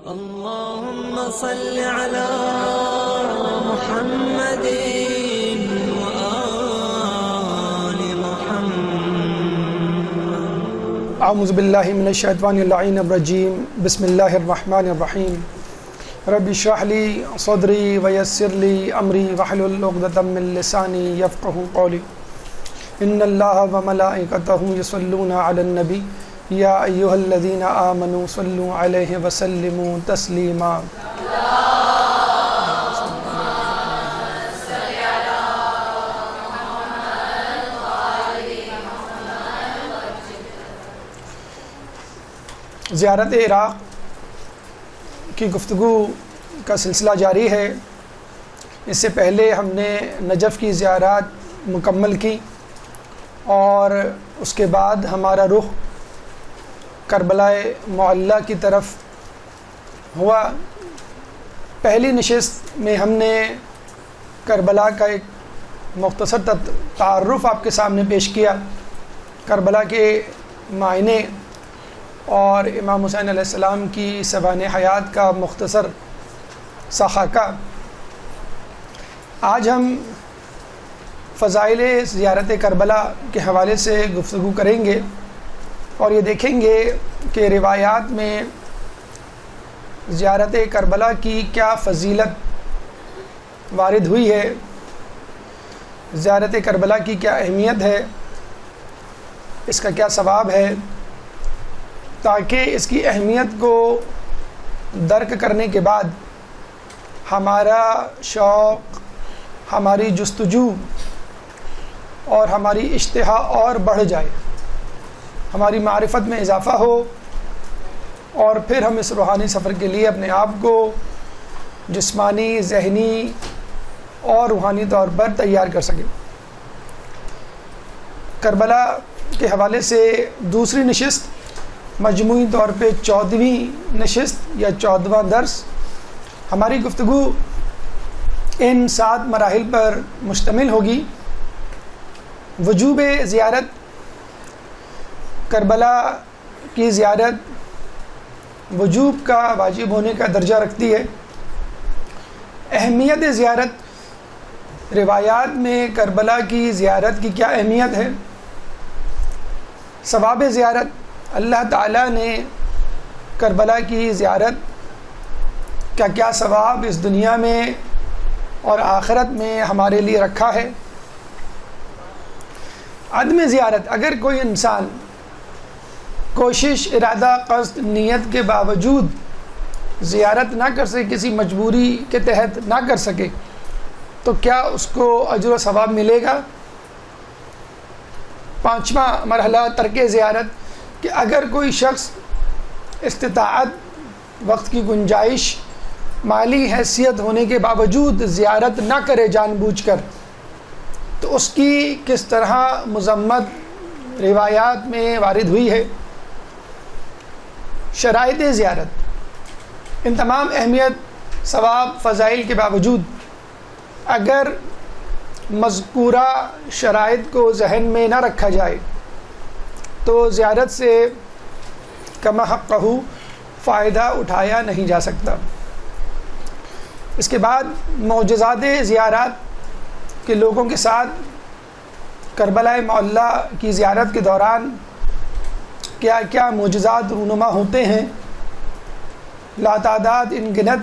اللهم صل على محمد وآل محمد. اعوذ باللہ من الشیطان اللعین الرجیم. بسم اللہ الرحمن الرحیم. رب اشرح لی صدری ویسر لی امری واحلل عقدۃ من لسانی یفقهوا قولی. ان اللہ وملائکتہ یصلون علی النبی یا ایھا الذین آمنوا صلوا علیہ وسلموا تسلیما. زیارت عراق کی گفتگو کا سلسلہ جاری ہے. اس سے پہلے ہم نے نجف کی زیارات مکمل کی اور اس کے بعد ہمارا رخ کربلا معلی کی طرف ہوا. پہلی نشست میں ہم نے کربلا کا ایک مختصر تعارف آپ کے سامنے پیش کیا، کربلا کے معنی اور امام حسین علیہ السلام کی سوانح حیات کا مختصر سا خاکہ. آج ہم فضائل زیارت کربلا کے حوالے سے گفتگو کریں گے اور یہ دیکھیں گے کہ روایات میں زیارت کربلا کی کیا فضیلت وارد ہوئی ہے، زیارت کربلا کی کیا اہمیت ہے، اس کا کیا ثواب ہے، تاکہ اس کی اہمیت کو درک کرنے کے بعد ہمارا شوق، ہماری جستجو اور ہماری اشتہا اور بڑھ جائے، ہماری معرفت میں اضافہ ہو اور پھر ہم اس روحانی سفر کے لیے اپنے آپ کو جسمانی، ذہنی اور روحانی طور پر تیار کر سکیں. کربلا کے حوالے سے دوسری نشست، مجموعی طور پہ 14ویں نشست یا 14واں درس، ہماری گفتگو ان 7 مراحل پر مشتمل ہوگی. وجوب زیارت، کربلا کی زیارت وجوب کا، واجب ہونے کا درجہ رکھتی ہے. اہمیت زیارت، روایات میں کربلا کی زیارت کی کیا اہمیت ہے. ثواب زیارت، اللہ تعالیٰ نے کربلا کی زیارت کا کیا ثواب اس دنیا میں اور آخرت میں ہمارے لیے رکھا ہے. عدم زیارت، اگر کوئی انسان کوشش، ارادہ، قصد، نیت کے باوجود زیارت نہ کر سکے، کسی مجبوری کے تحت نہ کر سکے، تو کیا اس کو اجر و ثواب ملے گا. 5واں مرحلہ ترک زیارت، کہ اگر کوئی شخص استطاعت، وقت کی گنجائش، مالی حیثیت ہونے کے باوجود زیارت نہ کرے جان بوجھ کر، تو اس کی کس طرح مذمت روایات میں وارد ہوئی ہے. شرائط زیارت، ان تمام اہمیت، ثواب، فضائل کے باوجود اگر مذکورہ شرائط کو ذہن میں نہ رکھا جائے تو زیارت سے کما حقہ فائدہ اٹھایا نہیں جا سکتا. اس کے بعد معجزات زیارات، کے لوگوں کے ساتھ کربلا معلی کی زیارت کے دوران کیا کیا معجزات رونما ہوتے ہیں. لاتعداد، ان گنت،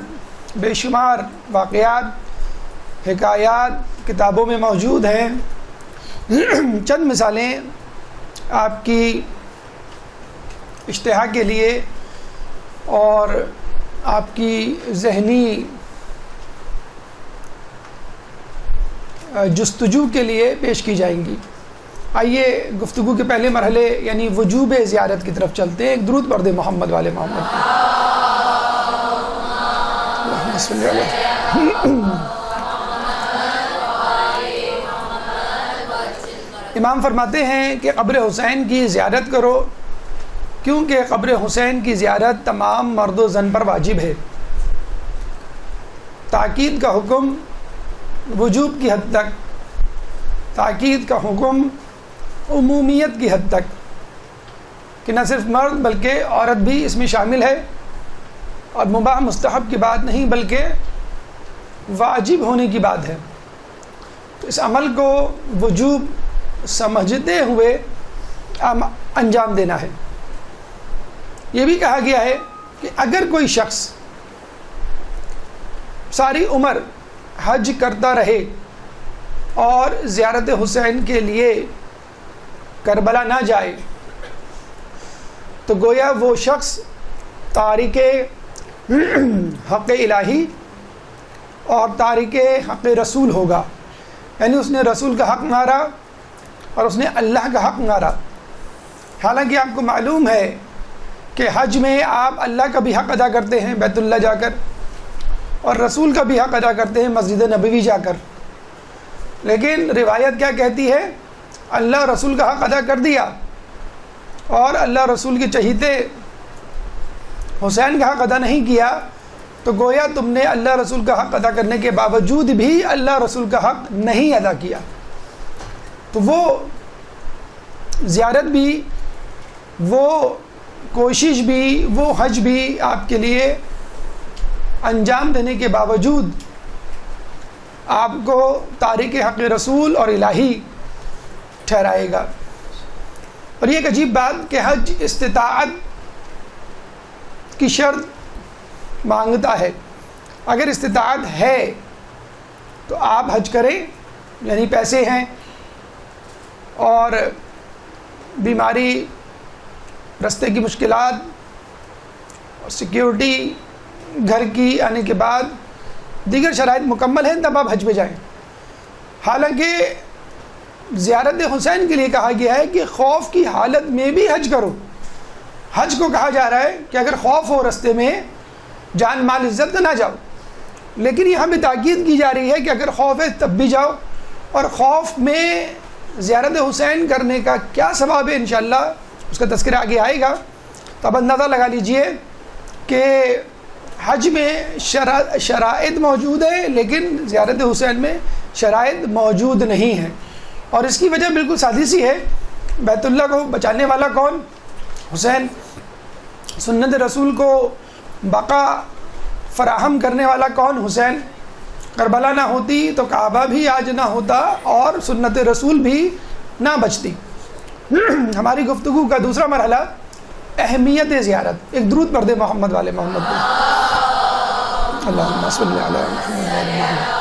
بے شمار واقعات، حکایات کتابوں میں موجود ہیں. چند مثالیں آپ کی اشتہا کے لیے اور آپ کی ذہنی جستجو کے لیے پیش کی جائیں گی. آئیے گفتگو کے پہلے مرحلے یعنی وجوب زیارت کی طرف چلتے ہیں. ایک درود پڑھ دیں محمد والے محمد. امام فرماتے ہیں کہ قبر حسین کی زیارت کرو، کیونکہ قبر حسین کی زیارت تمام مرد و زن پر واجب ہے. تاکید کا حکم وجوب کی حد تک، تاکید کا حکم عمومیت کی حد تک، کہ نہ صرف مرد بلکہ عورت بھی اس میں شامل ہے. اور مباح مستحب کی بات نہیں بلکہ واجب ہونے کی بات ہے. تو اس عمل کو وجوب سمجھتے ہوئے انجام دینا ہے. یہ بھی کہا گیا ہے کہ اگر کوئی شخص ساری عمر حج کرتا رہے اور زیارت حسین کے لیے کربلا نہ جائے تو گویا وہ شخص تارک حق الہی اور تارک حق رسول ہوگا. یعنی اس نے رسول کا حق مارا اور اس نے اللہ کا حق مارا. حالانکہ آپ کو معلوم ہے کہ حج میں آپ اللہ کا بھی حق ادا کرتے ہیں بیت اللہ جا کر، اور رسول کا بھی حق ادا کرتے ہیں مسجد نبوی جا کر. لیکن روایت کیا کہتی ہے؟ اللہ رسول کا حق ادا کر دیا اور اللہ رسول کے چہیتے حسین کا حق ادا نہیں کیا تو گویا تم نے اللہ رسول کا حق ادا کرنے کے باوجود بھی اللہ رسول کا حق نہیں ادا کیا. تو وہ زیارت بھی، وہ کوشش بھی، وہ حج بھی آپ کے لیے انجام دینے کے باوجود آپ کو تارک حق رسول اور الہی ٹھہرائے گا. اور یہ ایک عجیب بات کہ حج استطاعت کی شرط مانگتا ہے. اگر استطاعت ہے تو آپ حج کریں، یعنی پیسے ہیں اور بیماری، راستے کی مشکلات اور سیکیورٹی، گھر کی آنے کے بعد دیگر شرائط مکمل ہیں، تب آپ حج پہ جائیں. حالانکہ زیارت حسین کے لیے کہا گیا ہے کہ خوف کی حالت میں بھی حج کرو. حج کو کہا جا رہا ہے کہ اگر خوف ہو راستے میں جان مال عزت کا نہ جاؤ، لیکن یہاں بھی تاکید کی جا رہی ہے کہ اگر خوف ہے تب بھی جاؤ. اور خوف میں زیارت حسین کرنے کا کیا ثواب ہے انشاءاللہ اس کا تذکرہ آگے آئے گا. تو اب اندازہ لگا لیجئے کہ حج میں شرائط موجود ہے لیکن زیارت حسین میں شرائط موجود نہیں ہیں. اور اس کی وجہ بالکل سادی سی ہے. بیت اللہ کو بچانے والا کون؟ حسین. سنت رسول کو بقا فراہم کرنے والا کون؟ حسین. کربلا نہ ہوتی تو کعبہ بھی آج نہ ہوتا اور سنت رسول بھی نہ بچتی. ہماری گفتگو کا دوسرا مرحلہ اہمیت زیارت. ایک درود پڑھ دے محمد والے محمد پہ. اللہم صلی علی محمد.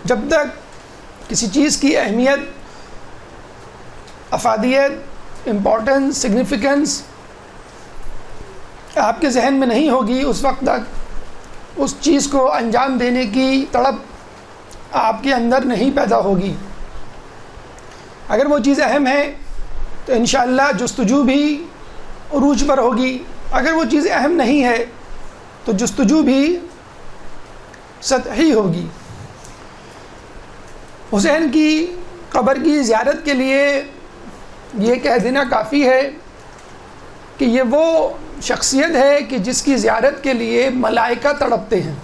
جب تک کسی چیز کی اہمیت، افادیت، امپورٹنس، سگنیفیکنس آپ کے ذہن میں نہیں ہوگی، اس وقت تک اس چیز کو انجام دینے کی تڑپ آپ کے اندر نہیں پیدا ہوگی. اگر وہ چیز اہم ہے تو انشاءاللہ جستجو بھی عروج پر ہوگی. اگر وہ چیز اہم نہیں ہے تو جستجو بھی سطحی ہوگی. حسین کی قبر کی زیارت کے لیے یہ کہہ دینا کافی ہے کہ یہ وہ شخصیت ہے کہ جس کی زیارت کے لیے ملائکہ تڑپتے ہیں.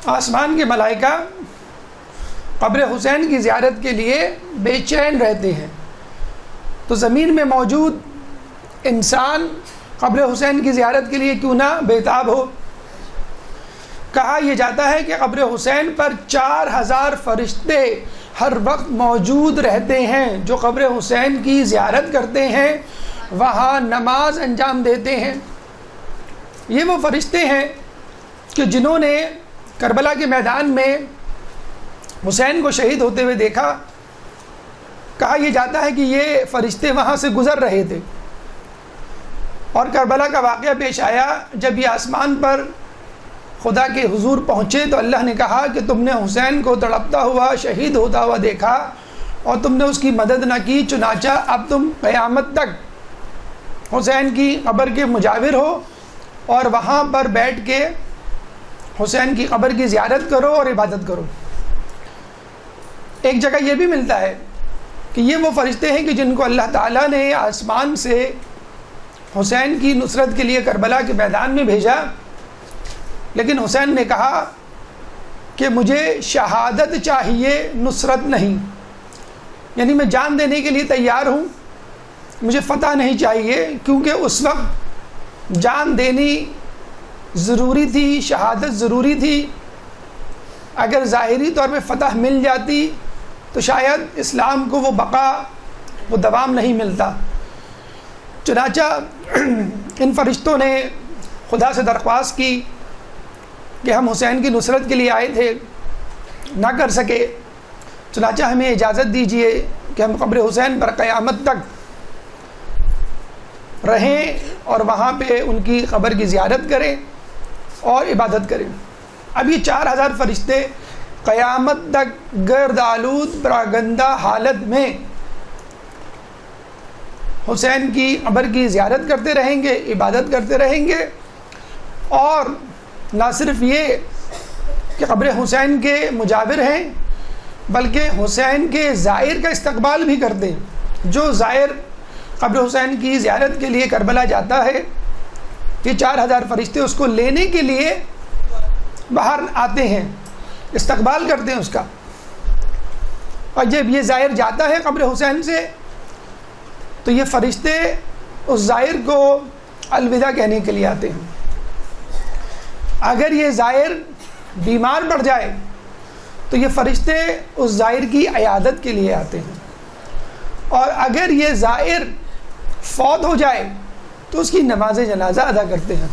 آسمان کے ملائکہ قبر حسین کی زیارت کے لیے بے چین رہتے ہیں. تو زمین میں موجود انسان قبر حسین کی زیارت کے لیے کیوں نہ بےتاب ہو. کہا یہ جاتا ہے کہ قبر حسین پر 4000 فرشتے ہر وقت موجود رہتے ہیں جو قبر حسین کی زیارت کرتے ہیں، وہاں نماز انجام دیتے ہیں. یہ وہ فرشتے ہیں کہ جنہوں نے کربلا کے میدان میں حسین کو شہید ہوتے ہوئے دیکھا. کہا یہ جاتا ہے کہ یہ فرشتے وہاں سے گزر رہے تھے اور کربلا کا واقعہ پیش آیا. جب یہ آسمان پر خدا کے حضور پہنچے تو اللہ نے کہا کہ تم نے حسین کو تڑپتا ہوا، شہید ہوتا ہوا دیکھا اور تم نے اس کی مدد نہ کی، چنانچہ اب تم قیامت تک حسین کی قبر کے مجاور ہو اور وہاں پر بیٹھ کے حسین کی قبر کی زیارت کرو اور عبادت کرو. ایک جگہ یہ بھی ملتا ہے کہ یہ وہ فرشتے ہیں کہ جن کو اللہ تعالیٰ نے آسمان سے حسین کی نصرت کے لیے کربلا کے میدان میں بھیجا، لیکن حسین نے کہا کہ مجھے شہادت چاہیے، نصرت نہیں. یعنی میں جان دینے کے لیے تیار ہوں مجھے فتح نہیں چاہیے، کیونکہ اس وقت جان دینی ضروری تھی، شہادت ضروری تھی۔ اگر ظاہری طور پہ فتح مل جاتی تو شاید اسلام کو وہ بقا، وہ دوام نہیں ملتا۔ چنانچہ ان فرشتوں نے خدا سے درخواست کی کہ ہم حسین کی نصرت کے لیے آئے تھے، نہ کر سکے، چنانچہ ہمیں اجازت دیجیے کہ ہم قبر حسین پر قیامت تک رہیں اور وہاں پہ ان کی قبر کی زیارت کریں اور عبادت کریں۔ اب یہ 4000 فرشتے قیامت تک گرد آلود پراگندہ حالت میں حسین کی قبر کی زیارت کرتے رہیں گے، عبادت کرتے رہیں گے، اور نہ صرف یہ کہ قبر حسین کے مجاور ہیں بلکہ حسین کے زائر کا استقبال بھی کرتے ہیں۔ جو زائر قبر حسین کی زیارت کے لیے کربلا جاتا ہے، یہ 4000 فرشتے اس کو لینے کے لیے باہر آتے ہیں، استقبال کرتے ہیں اس کا۔ اور جب یہ زائر جاتا ہے قبر حسین سے تو یہ فرشتے اس زائر کو الوداع کہنے کے لیے آتے ہیں۔ اگر یہ زائر بیمار پڑ جائے تو یہ فرشتے اس زائر کی عیادت کے لیے آتے ہیں، اور اگر یہ زائر فوت ہو جائے تو اس کی نماز جنازہ ادا کرتے ہیں،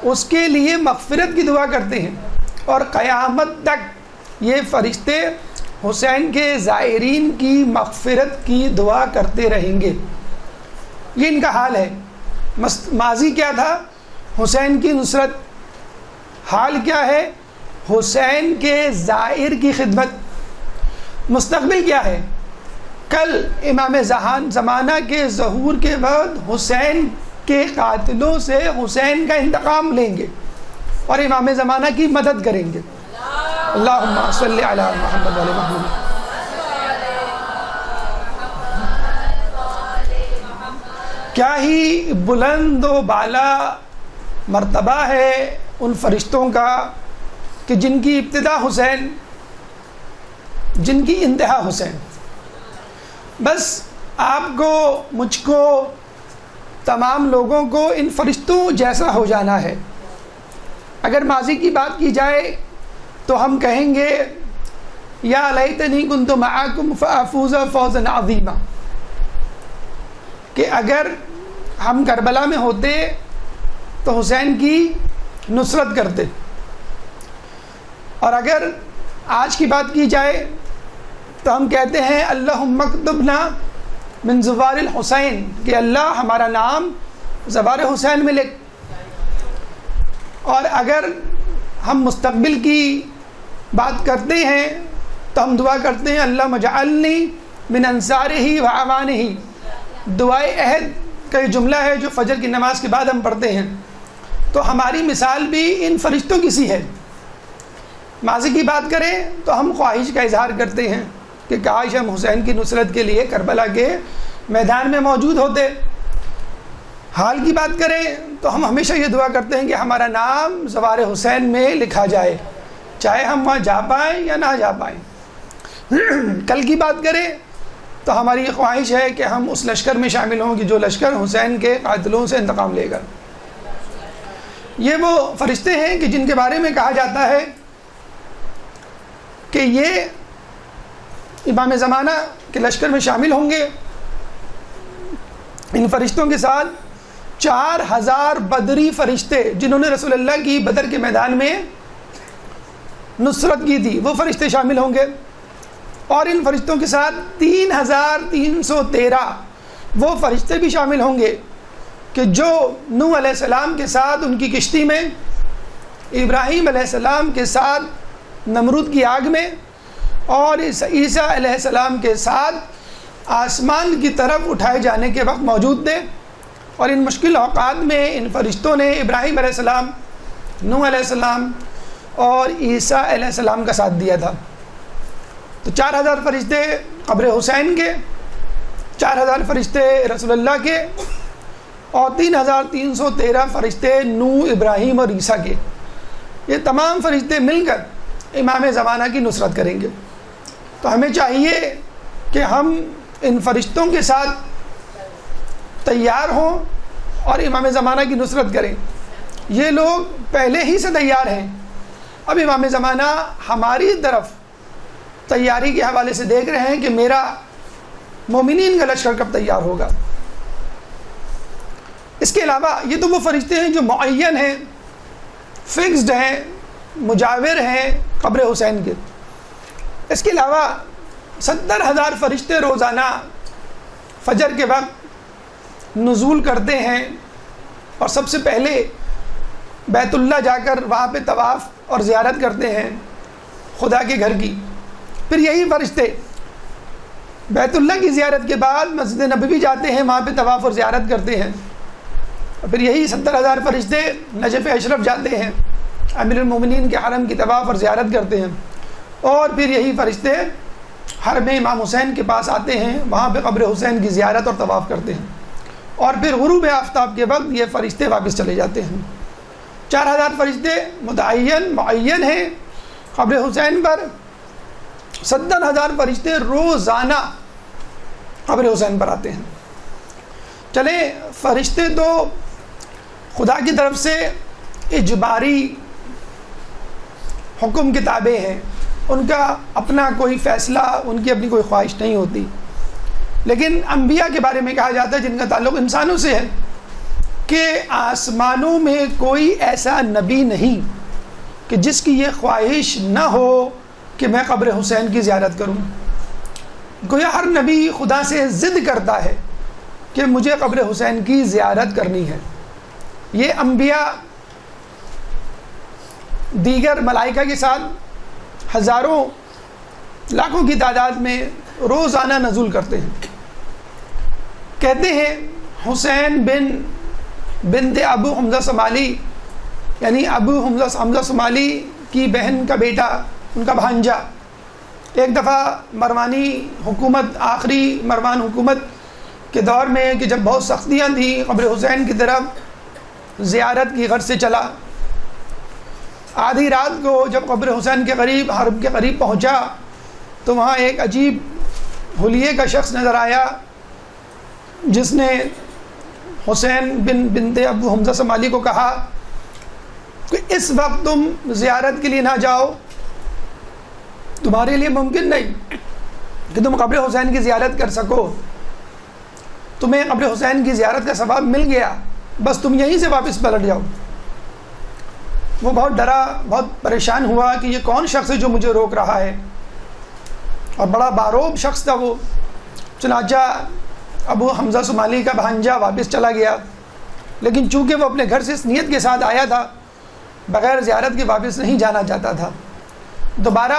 اس کے لیے مغفرت کی دعا کرتے ہیں، اور قیامت تک یہ فرشتے حسین کے زائرین کی مغفرت کی دعا کرتے رہیں گے۔ یہ ان کا حال ہے۔ ماضی کیا تھا؟ حسین کی نصرت۔ حال کیا ہے؟ حسین کے زائر کی خدمت۔ مستقبل کیا ہے؟ کل امام زمانہ کے ظہور کے بعد حسین کے قاتلوں سے حسین کا انتقام لیں گے اور امام زمانہ کی مدد کریں گے۔ اللہم صلی علی محمد و علی محمد۔ کیا ہی بلند و بالا مرتبہ ہے ان فرشتوں کا کہ جن کی ابتدا حسین، جن کی انتہا حسین۔ بس آپ کو، مجھ کو، تمام لوگوں کو ان فرشتوں جیسا ہو جانا ہے۔ اگر ماضی کی بات کی جائے تو ہم کہیں گے یا لیتنی کنت معکم فافوز فوزا عظیما، کہ اگر ہم کربلا میں ہوتے تو حسین کی نصرت کرتے، اور اگر آج کی بات کی جائے تو ہم کہتے ہیں اللہم اکتبنا من زوار الحسین، کہ اللہ ہمارا نام زوار حسین میں لکھ۔ اور اگر ہم مستقبل کی بات کرتے ہیں تو ہم دعا کرتے ہیں اللہم اجعلنی من انصارہ و اعوانہ۔ دعائے عہد کا یہ جملہ ہے جو فجر کی نماز کے بعد ہم پڑھتے ہیں۔ تو ہماری مثال بھی ان فرشتوں کی سی ہے۔ ماضی کی بات کریں تو ہم خواہش کا اظہار کرتے ہیں کہ کاش ہم حسین کی نصرت کے لیے کربلا کے میدان میں موجود ہوتے۔ حال کی بات کریں تو ہم ہمیشہ یہ دعا کرتے ہیں کہ ہمارا نام زوار حسین میں لکھا جائے، چاہے ہم وہاں جا پائیں یا نہ جا پائیں۔ کل کی بات کریں تو ہماری یہ خواہش ہے کہ ہم اس لشکر میں شامل ہوں کہ جو لشکر حسین کے قاتلوں سے انتقام لے گا۔ یہ وہ فرشتے ہیں کہ جن کے بارے میں کہا جاتا ہے کہ یہ امام زمانہ کے لشکر میں شامل ہوں گے۔ ان فرشتوں کے ساتھ 4000 بدری فرشتے جنہوں نے رسول اللہ کی بدر کے میدان میں نصرت کی تھی، وہ فرشتے شامل ہوں گے، اور ان فرشتوں کے ساتھ 3313 وہ فرشتے بھی شامل ہوں گے کہ جو نوح علیہ السلام کے ساتھ ان کی کشتی میں، ابراہیم علیہ السلام کے ساتھ نمرود کی آگ میں، اور عیسیٰ علیہ السلام کے ساتھ آسمان کی طرف اٹھائے جانے کے وقت موجود تھے۔ اور ان مشکل اوقات میں ان فرشتوں نے ابراہیم علیہ السلام، نوح علیہ السلام اور عیسیٰ علیہ السلام کا ساتھ دیا تھا۔ تو 4000 فرشتے قبر حسین کے، 4000 فرشتے رسول اللہ کے، اور 3313 فرشتے نوح، ابراہیم اور عیسیٰ کے۔ یہ تمام فرشتے مل کر امام زمانہ کی نصرت کریں گے۔ تو ہمیں چاہیے کہ ہم ان فرشتوں کے ساتھ تیار ہوں اور امام زمانہ کی نصرت کریں. یہ لوگ پہلے ہی سے تیار ہیں. اب امام زمانہ ہماری طرف تیاری کے حوالے سے دیکھ رہے ہیں کہ میرا مومنین کا لشکر کب تیار ہوگا. اس کے علاوہ یہ تو وہ فرشتے ہیں جو معین ہیں, فکسڈ ہیں, مجاور ہیں قبر حسین کے. اس کے علاوہ 70,000 فرشتے روزانہ فجر کے وقت نزول کرتے ہیں اور سب سے پہلے بیت اللہ جا کر وہاں پہ طواف اور زیارت کرتے ہیں خدا کے گھر کی. پھر یہی فرشتے بیت اللہ کی زیارت کے بعد مسجد نبوی جاتے ہیں, وہاں پہ طواف اور زیارت کرتے ہیں. اور پھر یہی 70,000 فرشتے نجف اشرف جاتے ہیں, امیر المومنین کے حرم کی طواف اور زیارت کرتے ہیں. اور پھر یہی فرشتے حرم امام حسین کے پاس آتے ہیں, وہاں پہ قبر حسین کی زیارت اور طواف کرتے ہیں. اور پھر غروب آفتاب کے وقت یہ فرشتے واپس چلے جاتے ہیں. 4,000 فرشتے معین ہیں قبر حسین پر. 70,000 فرشتے روزانہ قبر حسین پر آتے ہیں. چلیں, فرشتے تو خدا کی طرف سے اجباری حکم کے تابع ہیں, ان کا اپنا کوئی فیصلہ, ان کی اپنی کوئی خواہش نہیں ہوتی. لیکن انبیاء کے بارے میں کہا جاتا ہے جن کا تعلق انسانوں سے ہے کہ آسمانوں میں کوئی ایسا نبی نہیں کہ جس کی یہ خواہش نہ ہو کہ میں قبر حسین کی زیارت کروں. گویا ہر نبی خدا سے ضد کرتا ہے کہ مجھے قبر حسین کی زیارت کرنی ہے. یہ انبیاء دیگر ملائکہ کے ساتھ ہزاروں لاکھوں کی تعداد میں روزانہ نزول کرتے ہیں. کہتے ہیں حسین بنت ابو حمزہ صومالی, یعنی ابو حمزہ صومالی کی بہن کا بیٹا, ان کا بھانجا, ایک دفعہ مروانی حکومت, آخری مروان حکومت کے دور میں کہ جب بہت سختیاں تھیں, قبر حسین کی طرف زیارت کی غرض سے چلا. آدھی رات کو جب قبر حسین کے قریب, حرم کے قریب پہنچا تو وہاں ایک عجیب حلیے کا شخص نظر آیا جس نے حسین بنت ابو حمزہ صومالی کو کہا کہ اس وقت تم زیارت کے لیے نہ جاؤ, تمہارے لیے ممکن نہیں کہ تم قبر حسین کی زیارت کر سکو. تمہیں قبر حسین کی زیارت کا ثواب مل گیا, بس تم یہیں سے واپس پلٹ جاؤ. وہ بہت ڈرا, بہت پریشان ہوا کہ یہ کون شخص ہے جو مجھے روک رہا ہے, اور بڑا باروب شخص تھا وہ. چنانچہ ابو حمزہ صومالی کا بھانجا واپس چلا گیا, لیکن چونکہ وہ اپنے گھر سے اس نیت کے ساتھ آیا تھا, بغیر زیارت کے واپس نہیں جانا چاہتا تھا. دوبارہ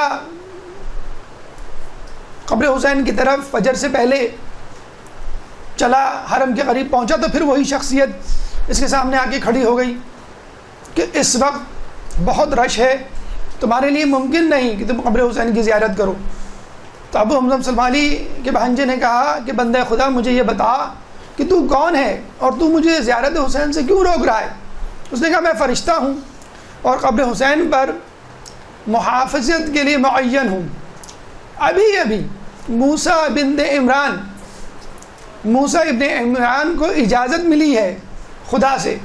قبر حسین کی طرف فجر سے پہلے چلا, حرم کے قریب پہنچا تو پھر وہی شخصیت اس کے سامنے آ کے کھڑی ہو گئی کہ اس وقت بہت رش ہے, تمہارے لیے ممکن نہیں کہ تم قبر حسین کی زیارت کرو. تو ابو حمزہ صومالی کے بھانجے نے کہا کہ بندہ خدا مجھے یہ بتا کہ تو کون ہے اور تو مجھے زیارت حسین سے کیوں روک رہا ہے. اس نے کہا میں فرشتہ ہوں اور قبر حسین پر محافظت کے لیے معین ہوں. ابھی موسیٰ ابن عمران کو اجازت ملی ہے خدا سے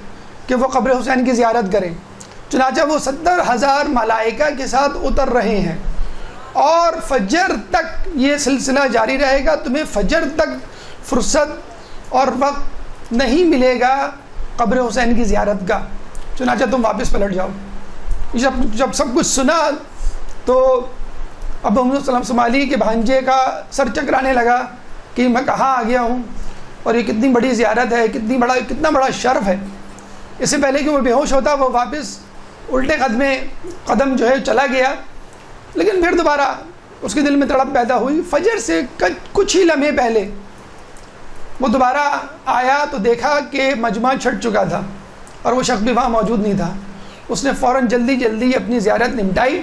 کہ وہ قبر حسین کی زیارت کریں. چنانچہ وہ 70,000 ملائکہ کے ساتھ اتر رہے ہیں اور فجر تک یہ سلسلہ جاری رہے گا. تمہیں فجر تک فرصت اور وقت نہیں ملے گا قبر حسین کی زیارت کا, چنانچہ تم واپس پلٹ جاؤ. جب سب کچھ سنا تو ابو حمزہ صومالی کے بھانجے کا سر چکرانے لگا کہ میں کہاں آ گیا ہوں, اور یہ کتنی بڑی زیارت ہے, کتنا بڑا شرف ہے. اس سے پہلے کہ وہ بے ہوش ہوتا وہ واپس الٹے قدم جو ہے چلا گیا. لیکن پھر دوبارہ اس کے دل میں تڑپ پیدا ہوئی. فجر سے کچھ ہی لمحے پہلے وہ دوبارہ آیا تو دیکھا کہ مجمع چھٹ چکا تھا اور وہ شخص بھی وہاں موجود نہیں تھا. اس نے فوراً جلدی اپنی زیارت نمٹائی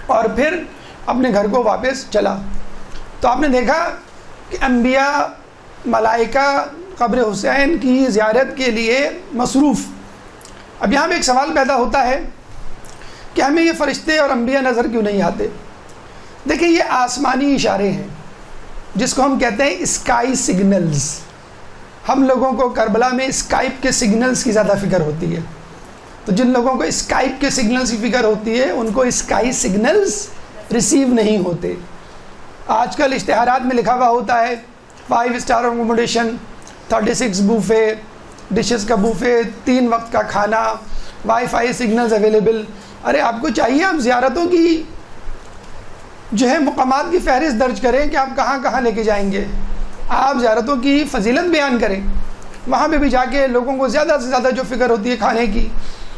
اور پھر اپنے گھر کو واپس چلا. تو آپ نے دیکھا کہ انبیاء, ملائکہ قبر حسین کی زیارت کے لیے مصروف. اب یہاں پہ ایک سوال پیدا ہوتا ہے کہ ہمیں یہ فرشتے اور انبیاء نظر کیوں نہیں آتے؟ دیکھیں یہ آسمانی اشارے ہیں جس کو ہم کہتے ہیں اسکائی سگنلز. ہم لوگوں کو کربلا میں اسکائپ کے سگنلز کی زیادہ فکر ہوتی ہے. تو جن لوگوں کو اسکائپ کے سگنلز کی فکر ہوتی ہے ان کو اسکائی سگنلز ریسیو نہیں ہوتے. آج کل اشتہارات میں لکھا ہوا ہوتا ہے 5 اسٹار اکوموڈیشن، 36 بوفے، ڈشز کا بوفے، 3 وقت کا کھانا، وائی فائی سگنلز اویلیبل. ارے آپ کو چاہیے آپ زیارتوں کی جو ہے مقامات کی فہرست درج کریں کہ آپ کہاں کہاں لے کے جائیں گے. آپ زیارتوں کی فضیلت بیان کریں. وہاں پہ بھی جا کے لوگوں کو زیادہ سے زیادہ جو فکر ہوتی ہے کھانے کی،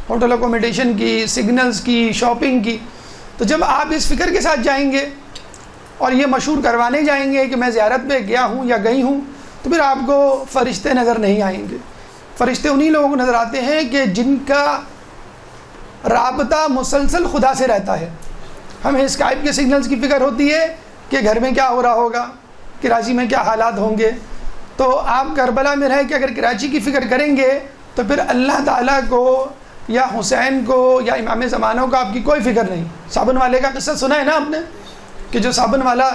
ہوٹل اکوموڈیشن کی، سگنلز کی، شاپنگ کی. تو جب آپ اس فکر کے ساتھ جائیں گے اور یہ مشہور کروانے جائیں گے کہ میں زیارت پہ گیا ہوں یا گئی ہوں، تو پھر آپ کو فرشتے نظر نہیں آئیں گے. فرشتے انہی لوگوں کو نظر آتے ہیں کہ جن کا رابطہ مسلسل خدا سے رہتا ہے. ہمیں اسکائپ کے سگنلز کی فکر ہوتی ہے کہ گھر میں کیا ہو رہا ہوگا، کراچی میں کیا حالات ہوں گے. تو آپ کربلا میں رہ کے اگر کراچی کی فکر کریں گے تو پھر اللہ تعالیٰ کو یا حسین کو یا امام زمانوں کو آپ کی کوئی فکر نہیں. صابن والے کا قصہ سنا ہے نا آپ نے، کہ جو صابن والا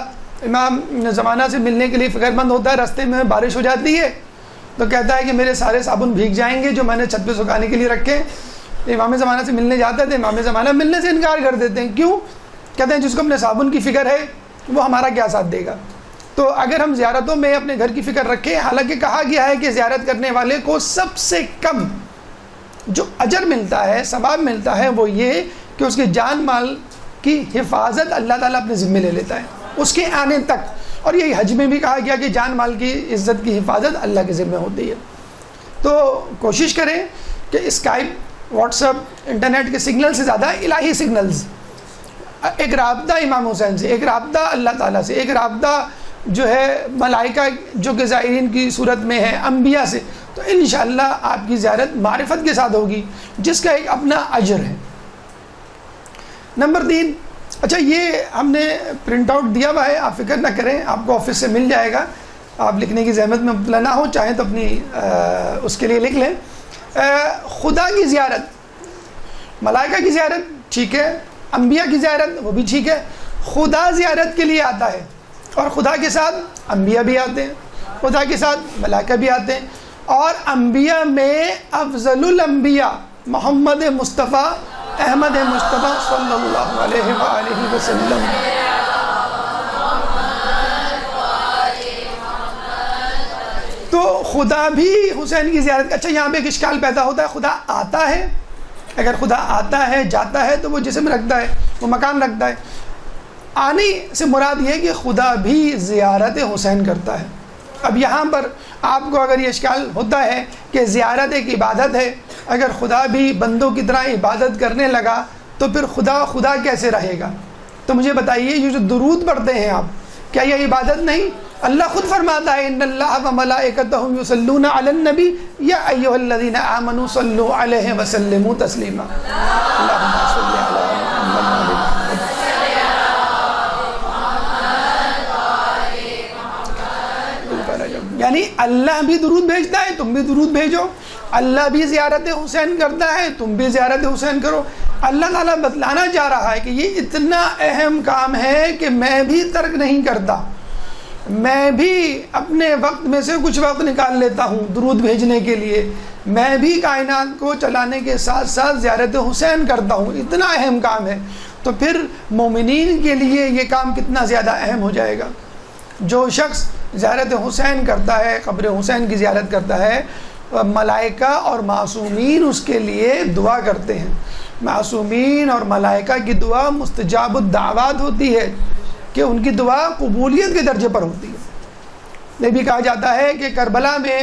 امام زمانہ سے ملنے کے لیے فکر مند ہوتا ہے، راستے میں بارش ہو جاتی ہے تو کہتا ہے کہ میرے سارے صابن بھیگ جائیں گے جو میں نے چھت پہ سکھانے کے لیے رکھے. امام زمانہ سے ملنے جاتا ہے تو امام زمانہ ملنے سے انکار کر دیتے ہیں. کیوں؟ کہتے ہیں جس کو اپنے صابن کی فکر ہے وہ ہمارا کیا ساتھ دے گا. تو اگر ہم زیارتوں میں اپنے گھر کی فکر رکھیں، حالانکہ کہا گیا ہے کہ زیارت کرنے والے کو سب سے کم جو اجر ملتا ہے، ثواب ملتا ہے، وہ یہ کہ اس کے جان مال کی حفاظت اللہ تعالیٰ اپنے ذمے لے لیتا ہے اس کے آنے تک. اور یہی حج میں بھی کہا گیا کہ جان مال کی عزت کی حفاظت اللہ کے ذمے ہوتی ہے. تو کوشش کریں کہ اسکائپ، واٹس ایپ، انٹرنیٹ کے سگنل سے زیادہ الہی سگنلز، ایک رابطہ امام حسین سے، ایک رابطہ اللہ تعالیٰ سے، ایک رابطہ جو ہے ملائکہ جو کہ زائرین کی صورت میں ہے، انبیاء سے، تو انشاءاللہ آپ کی زیارت معرفت کے ساتھ ہوگی جس کا ایک اپنا اجر ہے. نمبر 3، اچھا یہ ہم نے پرنٹ آؤٹ دیا ہوا ہے، آپ فکر نہ کریں، آپ کو آفس سے مل جائے گا. آپ لکھنے کی زحمت میں مبتلا نہ ہو، چاہیں تو اپنی اس کے لیے لکھ لیں. خدا کی زیارت، ملائکہ کی زیارت ٹھیک ہے، انبیاء کی زیارت وہ بھی ٹھیک ہے. خدا زیارت کے لیے آتا ہے اور خدا کے ساتھ انبیاء بھی آتے ہیں، خدا کے ساتھ ملائکہ بھی آتے ہیں. اور انبیاء میں افضل الانبیاء محمد مصطفیٰ احمد مصطفیٰ صلی اللہ علیہ وآلہ وسلم. تو خدا بھی حسین کی زیارت. اچھا یہاں پہ ایک اشکال پیدا ہوتا ہے، خدا آتا ہے، اگر خدا آتا ہے جاتا ہے تو وہ جسم رکھتا ہے، وہ مکان رکھتا ہے. آنے سے مراد یہ ہے کہ خدا بھی زیارت حسین کرتا ہے. اب یہاں پر آپ کو اگر یہ اشکال ہوتا ہے کہ زیارت ایک عبادت ہے، اگر خدا بھی بندوں کی طرح عبادت کرنے لگا تو پھر خدا کیسے رہے گا؟ تو مجھے بتائیے یہ جو درود پڑھتے ہیں آپ، کیا یہ عبادت نہیں؟ اللہ خود فرماتا ہے ان اللہ و ملائکتہ یصلون علی النبی یا ایھا الذین آمنوا صلوا علیہ وسلموا تسلیما. اللہم صل علی محمد. یعنی اللہ بھی درود بھیجتا ہے، تم بھی درود بھیجو. اللہ بھی زیارت حسین کرتا ہے، تم بھی زیارت حسین کرو. اللہ تعالیٰ بتلانا چاہ رہا ہے کہ یہ اتنا اہم کام ہے کہ میں بھی ترک نہیں کرتا، میں بھی اپنے وقت میں سے کچھ وقت نکال لیتا ہوں درود بھیجنے کے لیے، میں بھی کائنات کو چلانے کے ساتھ ساتھ زیارت حسین کرتا ہوں. اتنا اہم کام ہے تو پھر مومنین کے لیے یہ کام کتنا زیادہ اہم ہو جائے گا. جو شخص زیارت حسین کرتا ہے، قبر حسین کی زیارت کرتا ہے، ملائکہ اور معصومین اس کے لیے دعا کرتے ہیں. معصومین اور ملائکہ کی دعا مستجاب الدعوات ہوتی ہے کہ ان کی دعا قبولیت کے درجے پر ہوتی ہے. یہ بھی کہا جاتا ہے کہ کربلا میں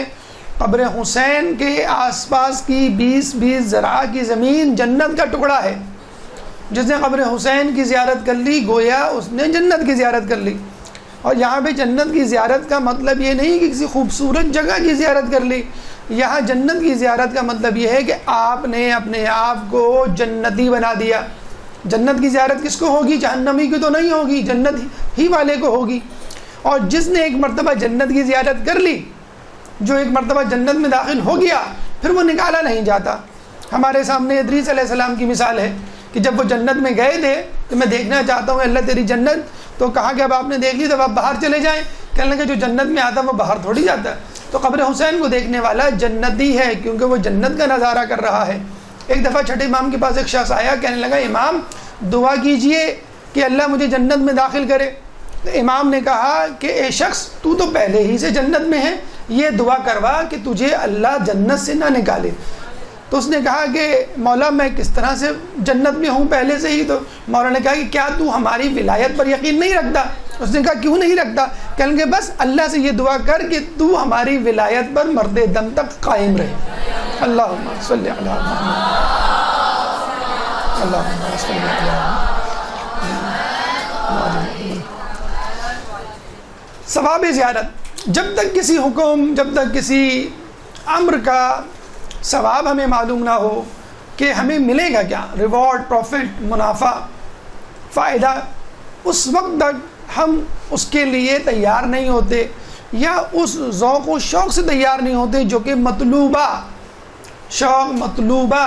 قبر حسین کے آس پاس کی 20 ذراع کی زمین جنت کا ٹکڑا ہے. جس نے قبر حسین کی زیارت کر لی گویا اس نے جنت کی زیارت کر لی. اور یہاں پہ جنت کی زیارت کا مطلب یہ نہیں کہ کسی خوبصورت جگہ کی زیارت کر لی. یہاں جنت کی زیارت کا مطلب یہ ہے کہ آپ نے اپنے آپ کو جنتی بنا دیا. جنت کی زیارت کس کو ہوگی؟ جہنمی کی تو نہیں ہوگی، جنت ہی والے کو ہوگی. اور جس نے ایک مرتبہ جنت کی زیارت کر لی، جو ایک مرتبہ جنت میں داخل ہو گیا، پھر وہ نکالا نہیں جاتا. ہمارے سامنے ادریس علیہ السلام کی مثال ہے کہ جب وہ جنت میں گئے تھے تو میں دیکھنا چاہتا ہوں اللہ تیری جنت، تو کہا کہ اب آپ نے دیکھ لی تو اب آپ باہر چلے جائیں. کہنے لگے جو جنت میں آتا ہے وہ باہر تھوڑی جاتا ہے. تو قبر حسین کو دیکھنے والا جنتی ہے، کیونکہ وہ جنت کا نظارہ کر رہا ہے۔ ایک دفعہ چھٹے امام کے پاس ایک شخص آیا، کہنے لگا امام دعا کیجئے کہ اللہ مجھے جنت میں داخل کرے۔ تو امام نے کہا کہ اے شخص تو پہلے ہی سے جنت میں ہے، یہ دعا کروا کہ تجھے اللہ جنت سے نہ نکالے۔ تو اس نے کہا کہ مولا میں کس طرح سے جنت میں ہوں پہلے سے ہی؟ تو مولا نے کہا کہ کیا تو ہماری ولایت پر یقین نہیں رکھتا؟ اس نے کہا کیوں نہیں رکھتا؟ کہنے لگے بس اللہ سے یہ دعا کر کہ تو ہماری ولایت پر مرد دم تک قائم رہے۔ اللہم صلی علی محمد، اللہم صلی علی محمد۔ ثواب زیارت، جب تک کسی حکم، جب تک کسی امر کا ثواب ہمیں معلوم نہ ہو کہ ہمیں ملے گا کیا، ریوارڈ، پروفٹ، منافع، فائدہ، اس وقت تک ہم اس کے لیے تیار نہیں ہوتے، یا اس ذوق و شوق سے تیار نہیں ہوتے جو کہ مطلوبہ شوق، مطلوبہ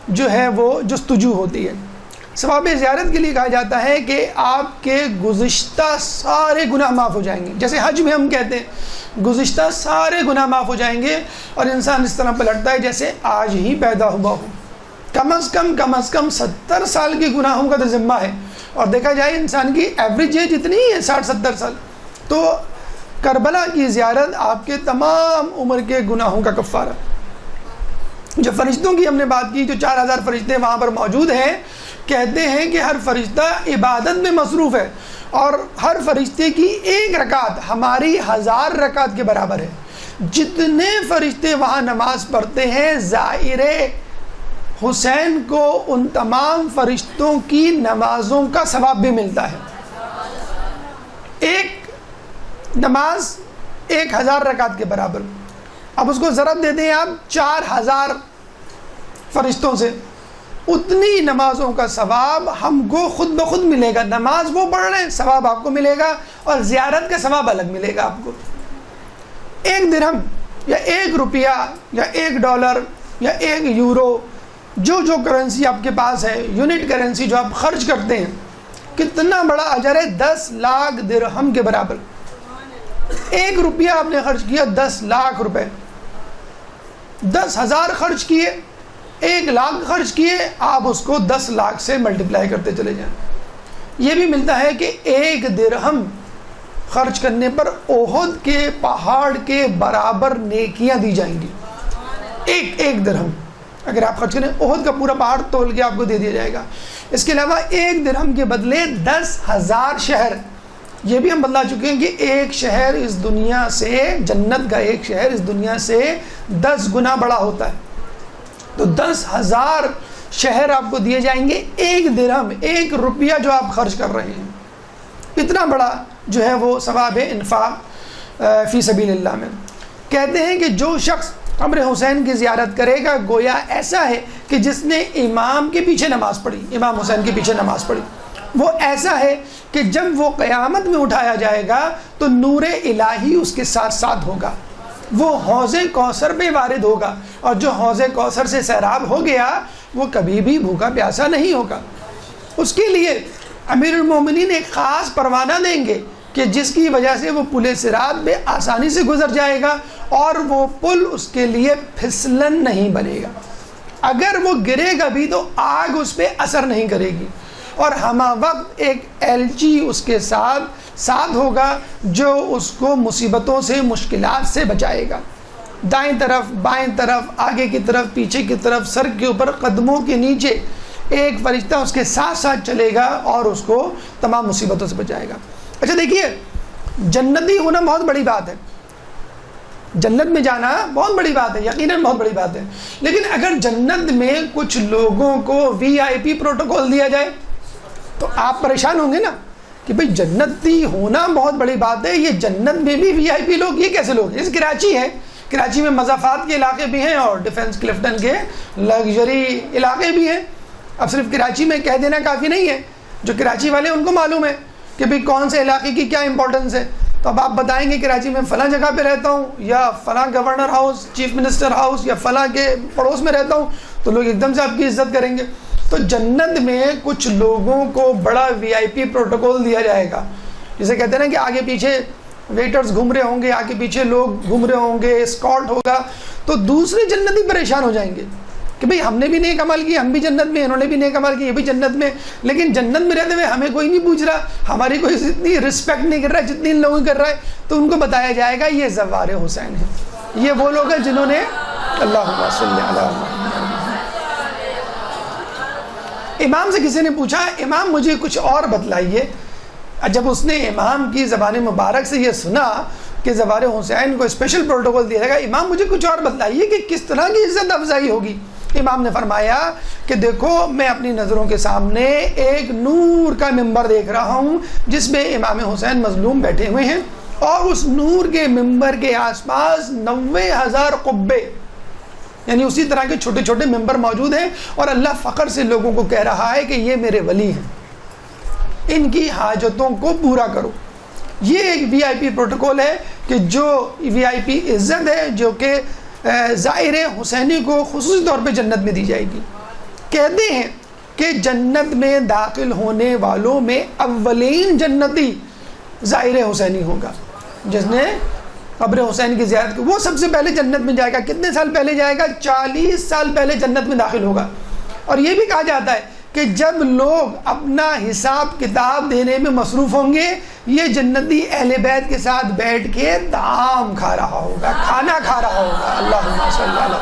جو ہے وہ جستجو ہوتی ہے۔ ثواب زیارت کے لیے کہا جاتا ہے کہ آپ کے گزشتہ سارے گناہ معاف ہو جائیں گے، جیسے حج میں ہم کہتے ہیں گزشتہ سارے گناہ معاف ہو جائیں گے، اور انسان اس طرح پلٹتا ہے جیسے آج ہی پیدا ہوا ہو۔ کم از کم 70 سال کے گناہوں کا تو ذمہ ہے، اور دیکھا جائے انسان کی ایوریج ایج اتنی ہی ہے 60-70 سال۔ تو کربلا کی زیارت آپ کے تمام عمر کے گناہوں کا کفارہ۔ جو فرشتوں کی ہم نے بات کی، جو 4000 فرشتے وہاں پر موجود ہیں، کہتے ہیں کہ ہر فرشتہ عبادت میں مصروف ہے، اور ہر فرشتے کی ایک رکعت ہماری 1000 رکعت کے برابر ہے۔ جتنے فرشتے وہاں نماز پڑھتے ہیں، زائر حسین کو ان تمام فرشتوں کی نمازوں کا ثواب بھی ملتا ہے۔ ایک نماز 1000 رکعت کے برابر، اب اس کو ضرب دیتے ہیں آپ 4000 فرشتوں سے، اتنی نمازوں کا ثواب ہم کو خود بخود ملے گا۔ نماز وہ پڑھ رہے ہیں، ثواب آپ کو ملے گا، اور زیارت کا ثواب الگ ملے گا آپ کو۔ 1 درہم یا 1 روپیہ یا 1 ڈالر یا 1 یورو، جو کرنسی آپ کے پاس ہے، یونٹ کرنسی جو آپ خرچ کرتے ہیں، کتنا بڑا اجر ہے، 10 لاکھ درہم کے برابر۔ 1 روپیہ آپ نے خرچ کیا 10 لاکھ روپے، 10,000 خرچ کیے، 1 لاکھ خرچ کیے، آپ اس کو 10 لاکھ سے ملٹیپلائی کرتے چلے جائیں۔ یہ بھی ملتا ہے کہ 1 درہم خرچ کرنے پر احد کے پہاڑ کے برابر نیکیاں دی جائیں گی۔ ایک درہم اگر آپ خرچ کریں، احد کا پورا پہاڑ تول کے آپ کو دے دیا جائے گا۔ اس کے علاوہ 1 درہم کے بدلے 10,000 شہر، یہ بھی ہم بتلا چکے ہیں کہ ایک شہر اس دنیا سے، جنت کا ایک شہر اس دنیا سے 10 گنا بڑا ہوتا ہے۔ تو 10,000 شہر آپ کو دیے جائیں گے 1 درہم، 1 روپیہ جو آپ خرچ کر رہے ہیں۔ اتنا بڑا جو ہے وہ ثواب ہے انفاق فی سبیل اللہ میں۔ کہتے ہیں کہ جو شخص قبر حسین کی زیارت کرے گا، گویا ایسا ہے کہ جس نے امام کے پیچھے نماز پڑھی، امام حسین کے پیچھے نماز پڑھی۔ وہ ایسا ہے کہ جب وہ قیامت میں اٹھایا جائے گا تو نور الہی اس کے ساتھ ساتھ ہوگا، وہ حوض کوثر پہ وارد ہوگا، اور جو حوض کوثر سے سیراب ہو گیا وہ کبھی بھی بھوکا پیاسا نہیں ہوگا۔ اس کے لیے امیر المومنین ایک خاص پروانہ دیں گے کہ جس کی وجہ سے وہ پل صراط پہ آسانی سے گزر جائے گا، اور وہ پل اس کے لیے پھسلن نہیں بنے گا۔ اگر وہ گرے گا بھی تو آگ اس پہ اثر نہیں کرے گی، اور ہمہ وقت ایک ایلچی اس کے ساتھ ہوگا جو اس کو مصیبتوں سے، مشکلات سے بچائے گا۔ دائیں طرف، بائیں طرف، آگے کی طرف، پیچھے کی طرف، سر کے اوپر، قدموں کے نیچے ایک فرشتہ اس کے ساتھ چلے گا اور اس کو تمام مصیبتوں سے بچائے گا۔ اچھا دیکھیے، جنتی ہونا بہت بڑی بات ہے، جنت میں جانا بہت بڑی بات ہے، یقیناً بہت بڑی بات ہے، لیکن اگر جنت میں کچھ لوگوں کو VIP پروٹوکول دیا جائے تو آپ پریشان ہوں گے نا کہ بھئی جنتی ہونا بہت بڑی بات ہے، یہ جنت میں بھی VIP لوگ، یہ کیسے لوگ؟ جیسے کراچی ہے، کراچی میں مضافات کے علاقے بھی ہیں اور ڈیفنس کلفٹن کے لگژری علاقے بھی ہیں۔ اب صرف کراچی میں کہہ دینا کافی نہیں ہے، جو کراچی والے ان کو معلوم ہے کہ بھئی کون سے علاقے کی کیا امپورٹنس ہے۔ تو اب آپ بتائیں گے کراچی میں فلاں جگہ پہ رہتا ہوں، یا فلاں governor house, chief minister house, یا فلاں کے پڑوس میں رہتا ہوں، تو لوگ ایک دم سے آپ کی عزت کریں گے۔ تو جنت میں کچھ لوگوں کو بڑا VIP پروٹوکول دیا جائے گا، جسے کہتے ہیں نا کہ آگے پیچھے ویٹرز گھوم رہے ہوں گے، آگے پیچھے لوگ گھوم رہے ہوں گے، اسکارٹ ہوگا، تو دوسرے جنتی پریشان ہو جائیں گے کہ بھئی ہم نے بھی نیک عمل کیا، ہم بھی جنت میں، انہوں نے بھی نیک عمل کیا، یہ بھی جنت میں، لیکن جنت میں رہتے ہوئے ہمیں کوئی نہیں پوچھ رہا، ہماری کوئی اتنی رسپیکٹ نہیں کر رہا جتنی ان لوگوں کر رہا ہے. تو ان کو بتایا جائے گا یہ زوار حسین ہیں، یہ وہ لوگ ہیں جنہوں نے اللہم صلی علی محمد. امام سے کسی نے پوچھا امام مجھے کچھ اور بتلائیے. جب اس نے امام کی زبان مبارک سے یہ سنا کہ زوار حسین کو اسپیشل پروٹوکول دیا جائے گا، امام مجھے کچھ اور بتلائیے کہ کس طرح کی عزت افزائی ہوگی. امام نے فرمایا کہ دیکھو میں اپنی نظروں کے سامنے ایک نور کا ممبر دیکھ رہا ہوں جس میں امام حسین مظلوم بیٹھے ہوئے ہیں، اور اس نور کے ممبر کے آس پاس 90,000 قبے، یعنی اسی طرح کے چھوٹے چھوٹے ممبر موجود ہیں، اور اللہ فخر سے لوگوں کو کہہ رہا ہے کہ یہ میرے ولی ہیں، ان کی حاجتوں کو پورا کرو. یہ ایک وی آئی پی پروٹوکول ہے کہ جو وی آئی پی عزت ہے جو کہ زائر حسینی کو خصوصی طور پہ جنت میں دی جائے گی. کہتے ہیں کہ جنت میں داخل ہونے والوں میں اولین جنتی زائر حسینی ہوگا، جس نے قبر حسین کی زیارت کی، وہ سب سے پہلے جنت میں جائے گا. کتنے سال پہلے جائے گا؟ 40 سال پہلے جنت میں داخل ہوگا. اور یہ بھی کہا جاتا ہے کہ جب لوگ اپنا حساب کتاب دینے میں مصروف ہوں گے، یہ جنتی اہل بیت کے ساتھ بیٹھ کے طعام کھا رہا ہوگا، کھانا کھا رہا ہوگا. اللہم صلی علی.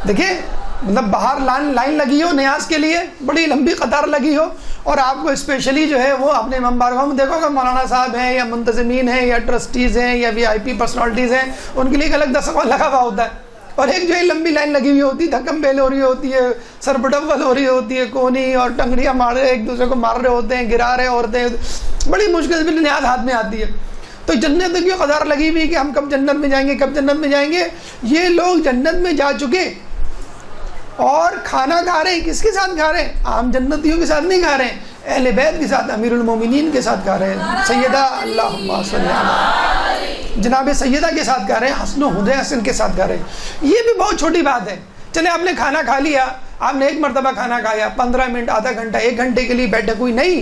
دیکھیں مطلب باہر لائن لگی ہو نیاز کے لیے، بڑی لمبی قطار لگی ہو، اور آپ کو اسپیشلی جو ہے وہ اپنے ممبروں میں دیکھو کہ مولانا صاحب ہیں یا منتظمین ہیں یا ٹرسٹیز ہیں یا وی آئی پی پرسنالٹیز ہیں، ان کے لیے ایک الگ دسترخوان لگا ہوا ہوتا ہے، اور ایک جو ہے لمبی لائن لگی ہوئی ہوتی ہے، دھکم بیل ہو رہی ہوتی ہے، سر بڈول ہو رہی ہوتی ہے، کونی اور ٹنگڑیاں مار رہے ایک دوسرے کو مار رہے ہوتے ہیں، گرا رہے عورتیں، بڑی مشکل سے نیاز ہاتھ میں آتی ہے. تو جنت کی قطار لگی ہوئی کہ ہم کب جنت میں جائیں گے، کب جنت میں جائیں گے. یہ لوگ جنت میں جا چکے اور کھانا کھا رہے ہیں. کس کے ساتھ کھا رہے ہیں؟ عام جنتیوں کے ساتھ نہیں کھا رہے ہیں، اہل بیت کے ساتھ، امیر المومنین کے ساتھ کھا رہے ہیں، سیدہ اللہم صلی علی جناب سیدہ کے ساتھ کھا رہے ہیں، حسن و حسین کے ساتھ کھا رہے ہیں. یہ بھی بہت چھوٹی بات ہے. چلے آپ نے کھانا کھا لیا، آپ نے ایک مرتبہ کھانا کھایا، 15 منٹ، آدھا گھنٹہ، 1 گھنٹے کے لیے بیٹھے، کوئی نہیں.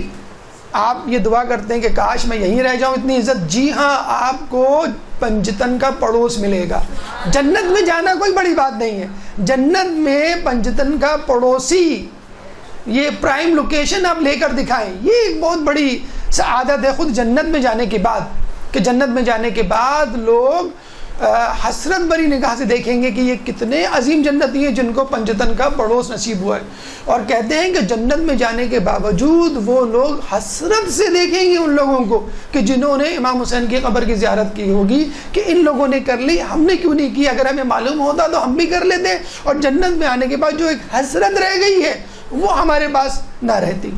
آپ یہ دعا کرتے ہیں کہ کاش میں یہیں رہ جاؤں، اتنی عزت. جی ہاں، آپ کو پنجتن کا پڑوس ملے گا. جنت میں جانا کوئی بڑی بات نہیں ہے، جنت میں پنجتن کا پڑوسی، یہ پرائم لوکیشن آپ لے کر دکھائیں. یہ ایک بہت بڑی سعادت ہے خود جنت میں جانے کے بعد، کہ جنت میں جانے کے بعد لوگ حسرت بری نگاہ سے دیکھیں گے کہ یہ کتنے عظیم جنتی ہیں جن کو پنجتن کا پڑوس نصیب ہوا ہے. اور کہتے ہیں کہ جنت میں جانے کے باوجود وہ لوگ حسرت سے دیکھیں گے ان لوگوں کو کہ جنہوں نے امام حسین کی قبر کی زیارت کی ہوگی، کہ ان لوگوں نے کر لی، ہم نے کیوں نہیں کی؟ اگر ہمیں معلوم ہوتا تو ہم بھی کر لیتے. اور جنت میں آنے کے بعد جو ایک حسرت رہ گئی ہے وہ ہمارے پاس نہ رہتی.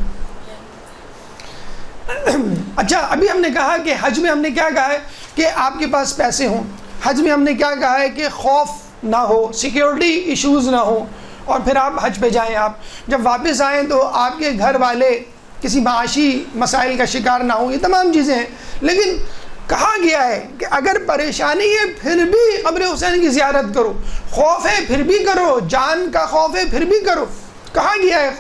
اچھا، ابھی ہم نے کہا کہ حج میں ہم نے کیا کہا ہے کہ آپ کے پاس پیسے ہوں. حج میں ہم نے کیا کہا ہے کہ خوف نہ ہو، سیکیورٹی ایشوز نہ ہو، اور پھر آپ حج پہ جائیں. آپ جب واپس آئیں تو آپ کے گھر والے کسی معاشی مسائل کا شکار نہ ہوں. یہ تمام چیزیں ہیں. لیکن کہا گیا ہے کہ اگر پریشانی ہے پھر بھی قبر حسین کی زیارت کرو، خوف ہے پھر بھی کرو، جان کا خوف ہے پھر بھی کرو، کہا گیا ہے.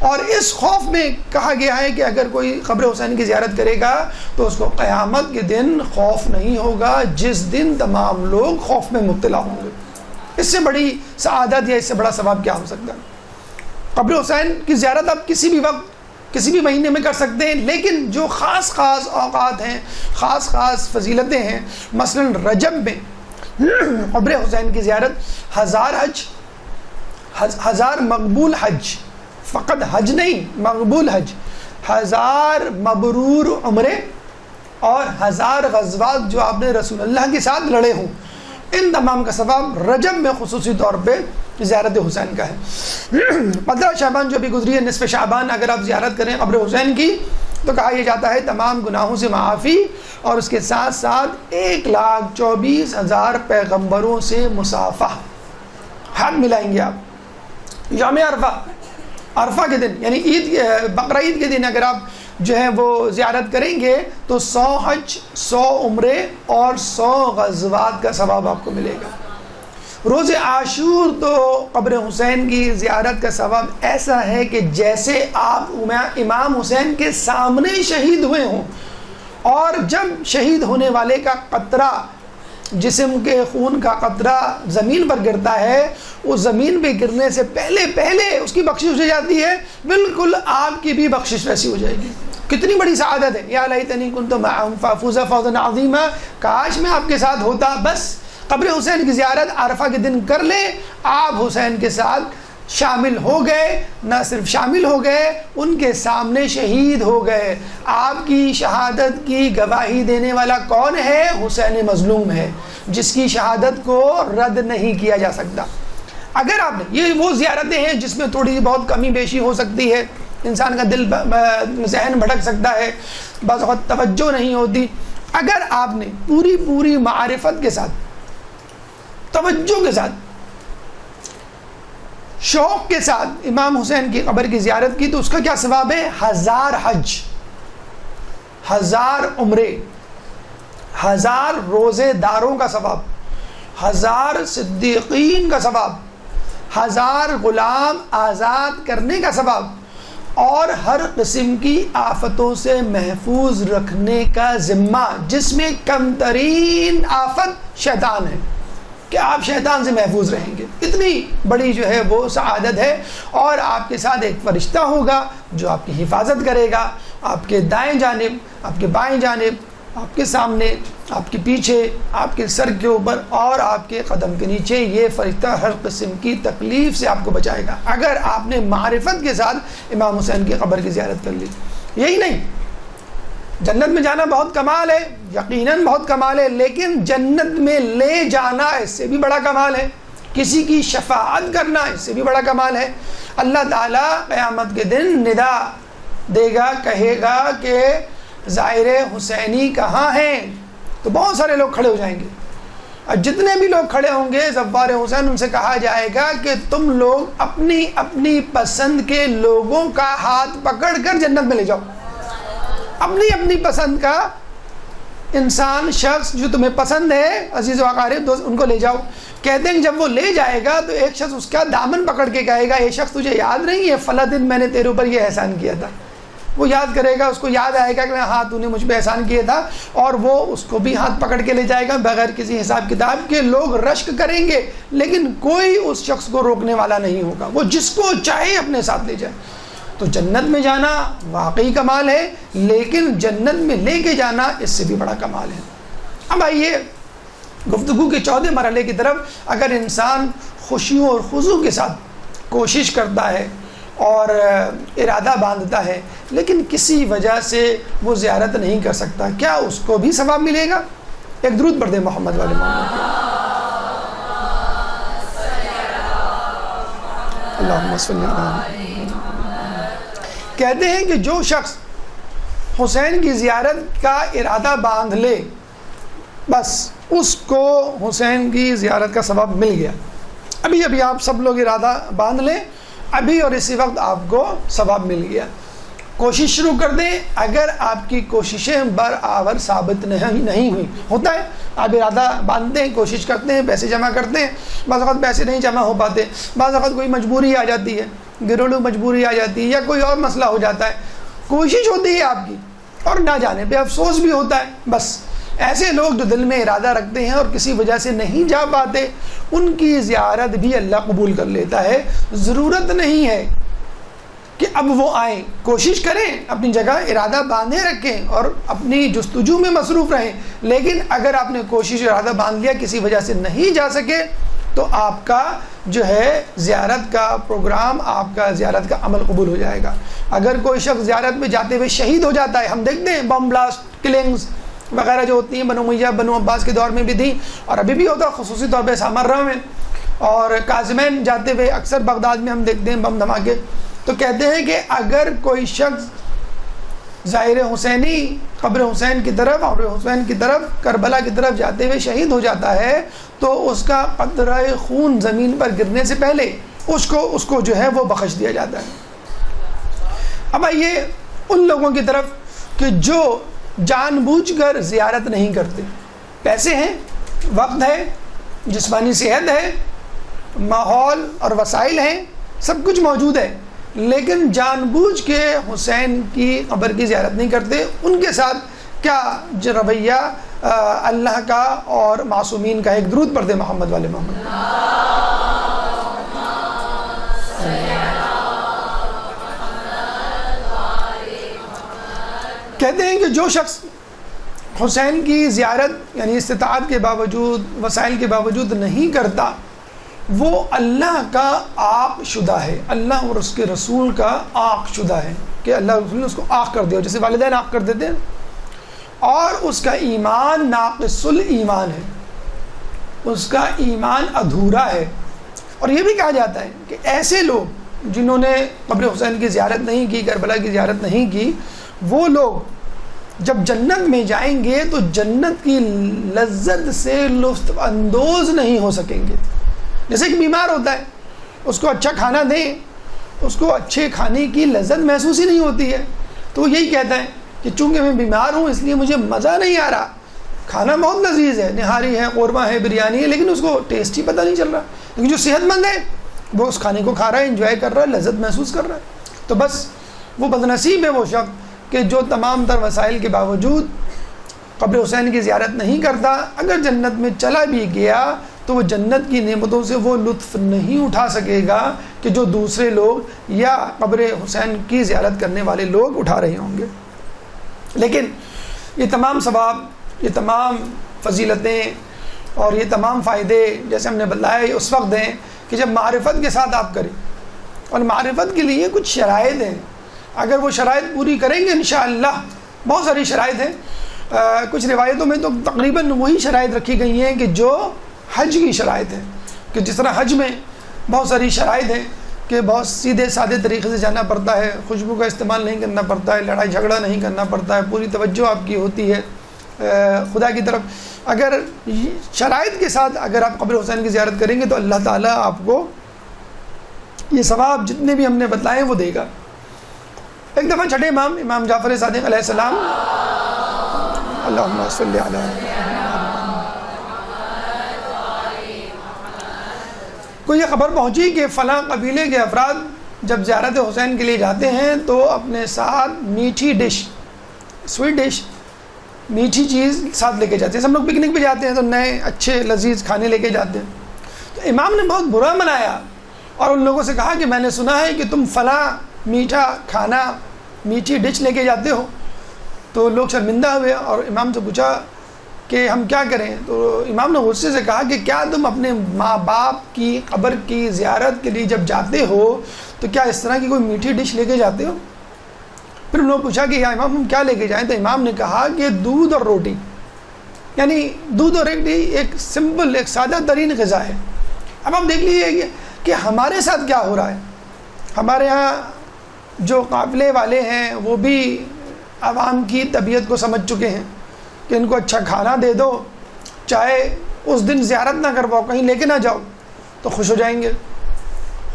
اور اس خوف میں کہا گیا ہے کہ اگر کوئی قبر حسین کی زیارت کرے گا تو اس کو قیامت کے دن خوف نہیں ہوگا، جس دن تمام لوگ خوف میں مبتلا ہوں گے. اس سے بڑی سعادت یا اس سے بڑا ثواب کیا ہو سکتا ہے؟ قبر حسین کی زیارت آپ کسی بھی وقت کسی بھی مہینے میں کر سکتے ہیں، لیکن جو خاص اوقات ہیں، خاص فضیلتیں ہیں، مثلا رجب میں قبر حسین کی زیارت 1000 حج، 1000 مقبول حج، فقط حج نہیں، مقبول حج، 1000 مبرور عمرے، اور 1000 غزوات جو آپ نے رسول اللہ کے ساتھ لڑے ہوں، ان تمام کا ثواب رجب میں خصوصی طور پہ زیارت حسین کا ہے. 15 شعبان جو بھی گزری ہے، نصف شعبان، اگر آپ زیارت کریں قبر حسین کی تو کہا یہ جاتا ہے تمام گناہوں سے معافی، اور اس کے ساتھ ساتھ 1,24,000 پیغمبروں سے مصافحہ، ہاتھ ملائیں گے آپ. یوم عرفہ کے دن، یعنی بقرہ عید کے دن اگر آپ جو ہے وہ زیارت کریں گے تو 100 حج، 100 عمرے اور 100 غزوات کا ثواب آپ کو ملے گا. روز عاشور تو قبر حسین کی زیارت کا ثواب ایسا ہے کہ جیسے آپ امام حسین کے سامنے شہید ہوئے ہوں اور جب شہید ہونے والے کا قطرہ، جسم کے خون کا قطرہ زمین پر گرتا ہے، اس زمین پہ گرنے سے پہلے اس کی بخشش ہو جاتی ہے، بالکل آپ کی بھی بخشش ویسی ہو جائے گی۔ کتنی بڑی سعادت ہے، یا لیتنی کنت معہم فافوز فوزا عظیما، کاش میں آپ کے ساتھ ہوتا۔ بس قبر حسین کی زیارت عرفہ کے دن کر لیں، آپ حسین کے ساتھ شامل ہو گئے، نہ صرف شامل ہو گئے، ان کے سامنے شہید ہو گئے۔ آپ کی شہادت کی گواہی دینے والا کون ہے؟ حسین مظلوم ہے، جس کی شہادت کو رد نہیں کیا جا سکتا۔ اگر آپ نے، یہ وہ زیارتیں ہیں جس میں تھوڑی بہت کمی بیشی ہو سکتی ہے، انسان کا دل ذہن بھٹک سکتا ہے، بعض وقت توجہ نہیں ہوتی۔ اگر آپ نے پوری معرفت کے ساتھ، توجہ کے ساتھ، شوق کے ساتھ امام حسین کی قبر کی زیارت کی، تو اس کا کیا ثواب ہے؟ 1000 حج، 1000 عمرے، 1000 روزے داروں کا ثواب، 1000 صدیقین کا ثواب، 1000 غلام آزاد کرنے کا ثواب، اور ہر قسم کی آفتوں سے محفوظ رکھنے کا ذمہ، جس میں کم ترین آفت شیطان ہے، کہ آپ شیطان سے محفوظ رہیں گے۔ اتنی بڑی جو ہے وہ سعادت ہے۔ اور آپ کے ساتھ ایک فرشتہ ہوگا جو آپ کی حفاظت کرے گا، آپ کے دائیں جانب، آپ کے بائیں جانب، آپ کے سامنے، آپ کے پیچھے، آپ کے سر کے اوپر اور آپ کے قدم کے نیچے۔ یہ فرشتہ ہر قسم کی تکلیف سے آپ کو بچائے گا، اگر آپ نے معرفت کے ساتھ امام حسین کی قبر کی زیارت کر لی۔ یہی نہیں، جنت میں جانا بہت کمال ہے، یقیناً بہت کمال ہے، لیکن جنت میں لے جانا اس سے بھی بڑا کمال ہے، کسی کی شفاعت کرنا اس سے بھی بڑا کمال ہے۔ اللہ تعالیٰ قیامت کے دن ندا دے گا، کہے گا کہ زائر حسینی کہاں ہیں؟ تو بہت سارے لوگ کھڑے ہو جائیں گے، اور جتنے بھی لوگ کھڑے ہوں گے زوار حسین، ان سے کہا جائے گا کہ تم لوگ اپنی اپنی پسند کے لوگوں کا ہاتھ پکڑ کر جنت میں لے جاؤ، اپنی اپنی پسند کا انسان، شخص جو تمہیں پسند ہے، عزیز و اقارب دوست، ان کو لے جاؤ۔ کہتے ہیں کہ جب وہ لے جائے گا تو ایک شخص اس کا دامن پکڑ کے کہے گا، یہ شخص تجھے یاد نہیں ہے فلاں دن میں نے تیرے اوپر یہ احسان کیا تھا؟ وہ یاد کرے گا، اس کو یاد آئے گا کہ ہاں تو نے مجھ پہ احسان کیا تھا، اور وہ اس کو بھی ہاتھ پکڑ کے لے جائے گا بغیر کسی حساب کتاب کے۔ لوگ رشک کریں گے لیکن کوئی اس شخص کو روکنے والا نہیں ہوگا، وہ جس کو چاہے اپنے ساتھ لے جائے۔ تو جنت میں جانا واقعی کمال ہے، لیکن جنت میں لے کے جانا اس سے بھی بڑا کمال ہے۔ اب آئیے گفتگو کے 14 مرحلے کی طرف۔ اگر انسان خوشیوں اور خضوع کے ساتھ کوشش کرتا ہے اور ارادہ باندھتا ہے، لیکن کسی وجہ سے وہ زیارت نہیں کر سکتا، کیا اس کو بھی ثواب ملے گا؟ ایک درود پڑھ دیں محمد والے محمد کے۔ اللہم صلی اللہ علیہ۔ کہتے ہیں کہ جو شخص حسین کی زیارت کا ارادہ باندھ لے، بس اس کو حسین کی زیارت کا ثواب مل گیا۔ ابھی آپ سب لوگ ارادہ باندھ لیں، ابھی اور اسی وقت آپ کو ثواب مل گیا۔ کوشش شروع کر دیں۔ اگر آپ کی کوششیں برآور ثابت نہیں ہوئی، ہوتا ہے آپ ارادہ باندھتے ہیں، کوشش کرتے ہیں، پیسے جمع کرتے ہیں، بعض وقت پیسے نہیں جمع ہو پاتے، بعض وقت کوئی مجبوری آ جاتی ہے، گھریلو مجبوری آ جاتی ہے، یا کوئی اور مسئلہ ہو جاتا ہے، کوشش ہوتی ہے آپ کی اور نہ جانے پہ افسوس بھی ہوتا ہے۔ بس ایسے لوگ جو دل میں ارادہ رکھتے ہیں اور کسی وجہ سے نہیں جا پاتے، ان کی زیارت بھی اللہ قبول کر لیتا ہے۔ ضرورت نہیں ہے کہ اب وہ آئیں، کوشش کریں، اپنی جگہ ارادہ باندھے رکھیں اور اپنی جستجو میں مصروف رہیں، لیکن اگر آپ نے کوشش ارادہ باندھ لیا، کسی وجہ سے نہیں جا سکے، تو آپ کا جو ہے زیارت کا پروگرام، آپ کا زیارت کا عمل قبول ہو جائے گا۔ اگر کوئی شخص زیارت میں جاتے ہوئے شہید ہو جاتا ہے، ہم دیکھتے ہیں بم بلاسٹ، کلنگز وغیرہ جو ہوتی ہیں، بنو امیہ بنو عباس کے دور میں بھی تھیں اور ابھی بھی ہوتا ہے، خصوصی طور پہ سامرہ میں اور کاظمین جاتے ہوئے اکثر بغداد میں ہم دیکھتے ہیں بم دھماکے۔ تو کہتے ہیں کہ اگر کوئی شخص ظاہر حسینی قبر حسین کی طرف اور حسین کی طرف کربلا کی طرف جاتے ہوئے شہید ہو جاتا ہے، تو اس کا قطرہ خون زمین پر گرنے سے پہلے اس کو جو ہے وہ بخش دیا جاتا ہے۔ اب آئیے ان لوگوں کی طرف کہ جو جان بوجھ کر زیارت نہیں کرتے، پیسے ہیں، وقت ہے، جسمانی صحت ہے، ماحول اور وسائل ہیں، سب کچھ موجود ہے، لیکن جان بوجھ کے حسین کی قبر کی زیارت نہیں کرتے۔ ان کے ساتھ کیا جو رویہ اللہ کا اور معصومین کا. ایک درود پڑھ دے محمد والے محمد. کہتے ہیں کہ جو شخص حسین کی زیارت یعنی استطاعت کے باوجود وسائل کے باوجود نہیں کرتا وہ اللہ کا عاق شدہ ہے. اللہ اور اس کے رسول کا عاق شدہ ہے کہ اللہ رسول نے اس کو عاق کر دیا جیسے والدین عاق کر دیتے ہیں. اور اس کا ایمان ناقص الایمان ہے, اس کا ایمان ادھورا ہے. اور یہ بھی کہا جاتا ہے کہ ایسے لوگ جنہوں نے قبر حسین کی زیارت نہیں کی, کربلا کی زیارت نہیں کی, وہ لوگ جب جنت میں جائیں گے تو جنت کی لذت سے لطف اندوز نہیں ہو سکیں گے. جیسے کہ بیمار ہوتا ہے, اس کو اچھا کھانا دیں, اس کو اچھے کھانے کی لذت محسوس ہی نہیں ہوتی ہے. تو وہ یہی کہتا ہے کہ چونکہ میں بیمار ہوں اس لیے مجھے مزہ نہیں آ رہا. کھانا بہت لذیذ ہے, نہاری ہے, قورمہ ہے, بریانی ہے, لیکن اس کو ٹیسٹ ہی پتہ نہیں چل رہا. لیکن جو صحت مند ہے وہ اس کھانے کو کھا رہا ہے, انجوائے کر رہا ہے, لذت محسوس کر رہا ہے. تو بس وہ بدنصیب ہے وہ شخص کہ جو تمام تر وسائل کے باوجود قبر حسین کی زیارت نہیں کرتا. اگر جنت میں چلا بھی گیا تو وہ جنت کی نعمتوں سے وہ لطف نہیں اٹھا سکے گا کہ جو دوسرے لوگ یا قبر حسین کی زیارت کرنے والے لوگ اٹھا رہے ہوں گے. لیکن یہ تمام ثواب, یہ تمام فضیلتیں اور یہ تمام فائدے جیسے ہم نے بتایا یہ اس وقت ہیں کہ جب معرفت کے ساتھ آپ کریں. اور معرفت کے لیے کچھ شرائط ہیں, اگر وہ شرائط پوری کریں گے انشاءاللہ. بہت ساری شرائط ہیں, کچھ روایتوں میں تو تقریباً وہی شرائط رکھی گئی ہیں کہ جو حج کی شرائط ہیں, کہ جس طرح حج میں بہت ساری شرائط ہیں کہ بہت سیدھے سادے طریقے سے جانا پڑتا ہے, خوشبو کا استعمال نہیں کرنا پڑتا ہے, لڑائی جھگڑا نہیں کرنا پڑتا ہے, پوری توجہ آپ کی ہوتی ہے خدا کی طرف. اگر شرائط کے ساتھ اگر آپ قبر حسین کی زیارت کریں گے تو اللہ تعالیٰ آپ کو یہ ثواب جتنے بھی ہم نے بتلائے وہ دے گا. ایک دفعہ چھٹے امام جعفر صادق علیہ السلام اللہم صلی علی کو یہ خبر پہنچی کہ فلاں قبیلے کے افراد جب زیارت حسین کے لیے جاتے ہیں تو اپنے ساتھ میٹھی ڈش, سویٹ ڈش, میٹھی چیز ساتھ لے کے جاتے ہیں. ہم لوگ پکنک پہ جاتے ہیں تو نئے اچھے لذیذ کھانے لے کے جاتے ہیں. تو امام نے بہت برا منایا اور ان لوگوں سے کہا کہ میں نے سنا ہے کہ تم فلاں میٹھا کھانا, میٹھی ڈش لے کے جاتے ہو. تو لوگ شرمندہ ہوئے اور امام سے پوچھا کہ ہم کیا کریں. تو امام نے غصے سے کہا کہ کیا تم اپنے ماں باپ کی قبر کی زیارت کے لیے جب جاتے ہو تو کیا اس طرح کی کوئی میٹھی ڈش لے کے جاتے ہو؟ پھر انہوں نے پوچھا کہ یا امام ہم کیا لے کے جائیں؟ تو امام نے کہا کہ دودھ اور روٹی, یعنی دودھ اور روٹی ایک سمپل, ایک سادہ ترین غذا ہے. اب آپ دیکھ لیجیے کہ ہمارے ساتھ کیا ہو رہا ہے. ہمارے ہاں جو قافلے والے ہیں وہ بھی عوام کی طبیعت کو سمجھ چکے ہیں کہ ان کو اچھا کھانا دے دو, چاہے اس دن زیارت نہ کرواؤ, کہیں لے کے نہ جاؤ تو خوش ہو جائیں گے.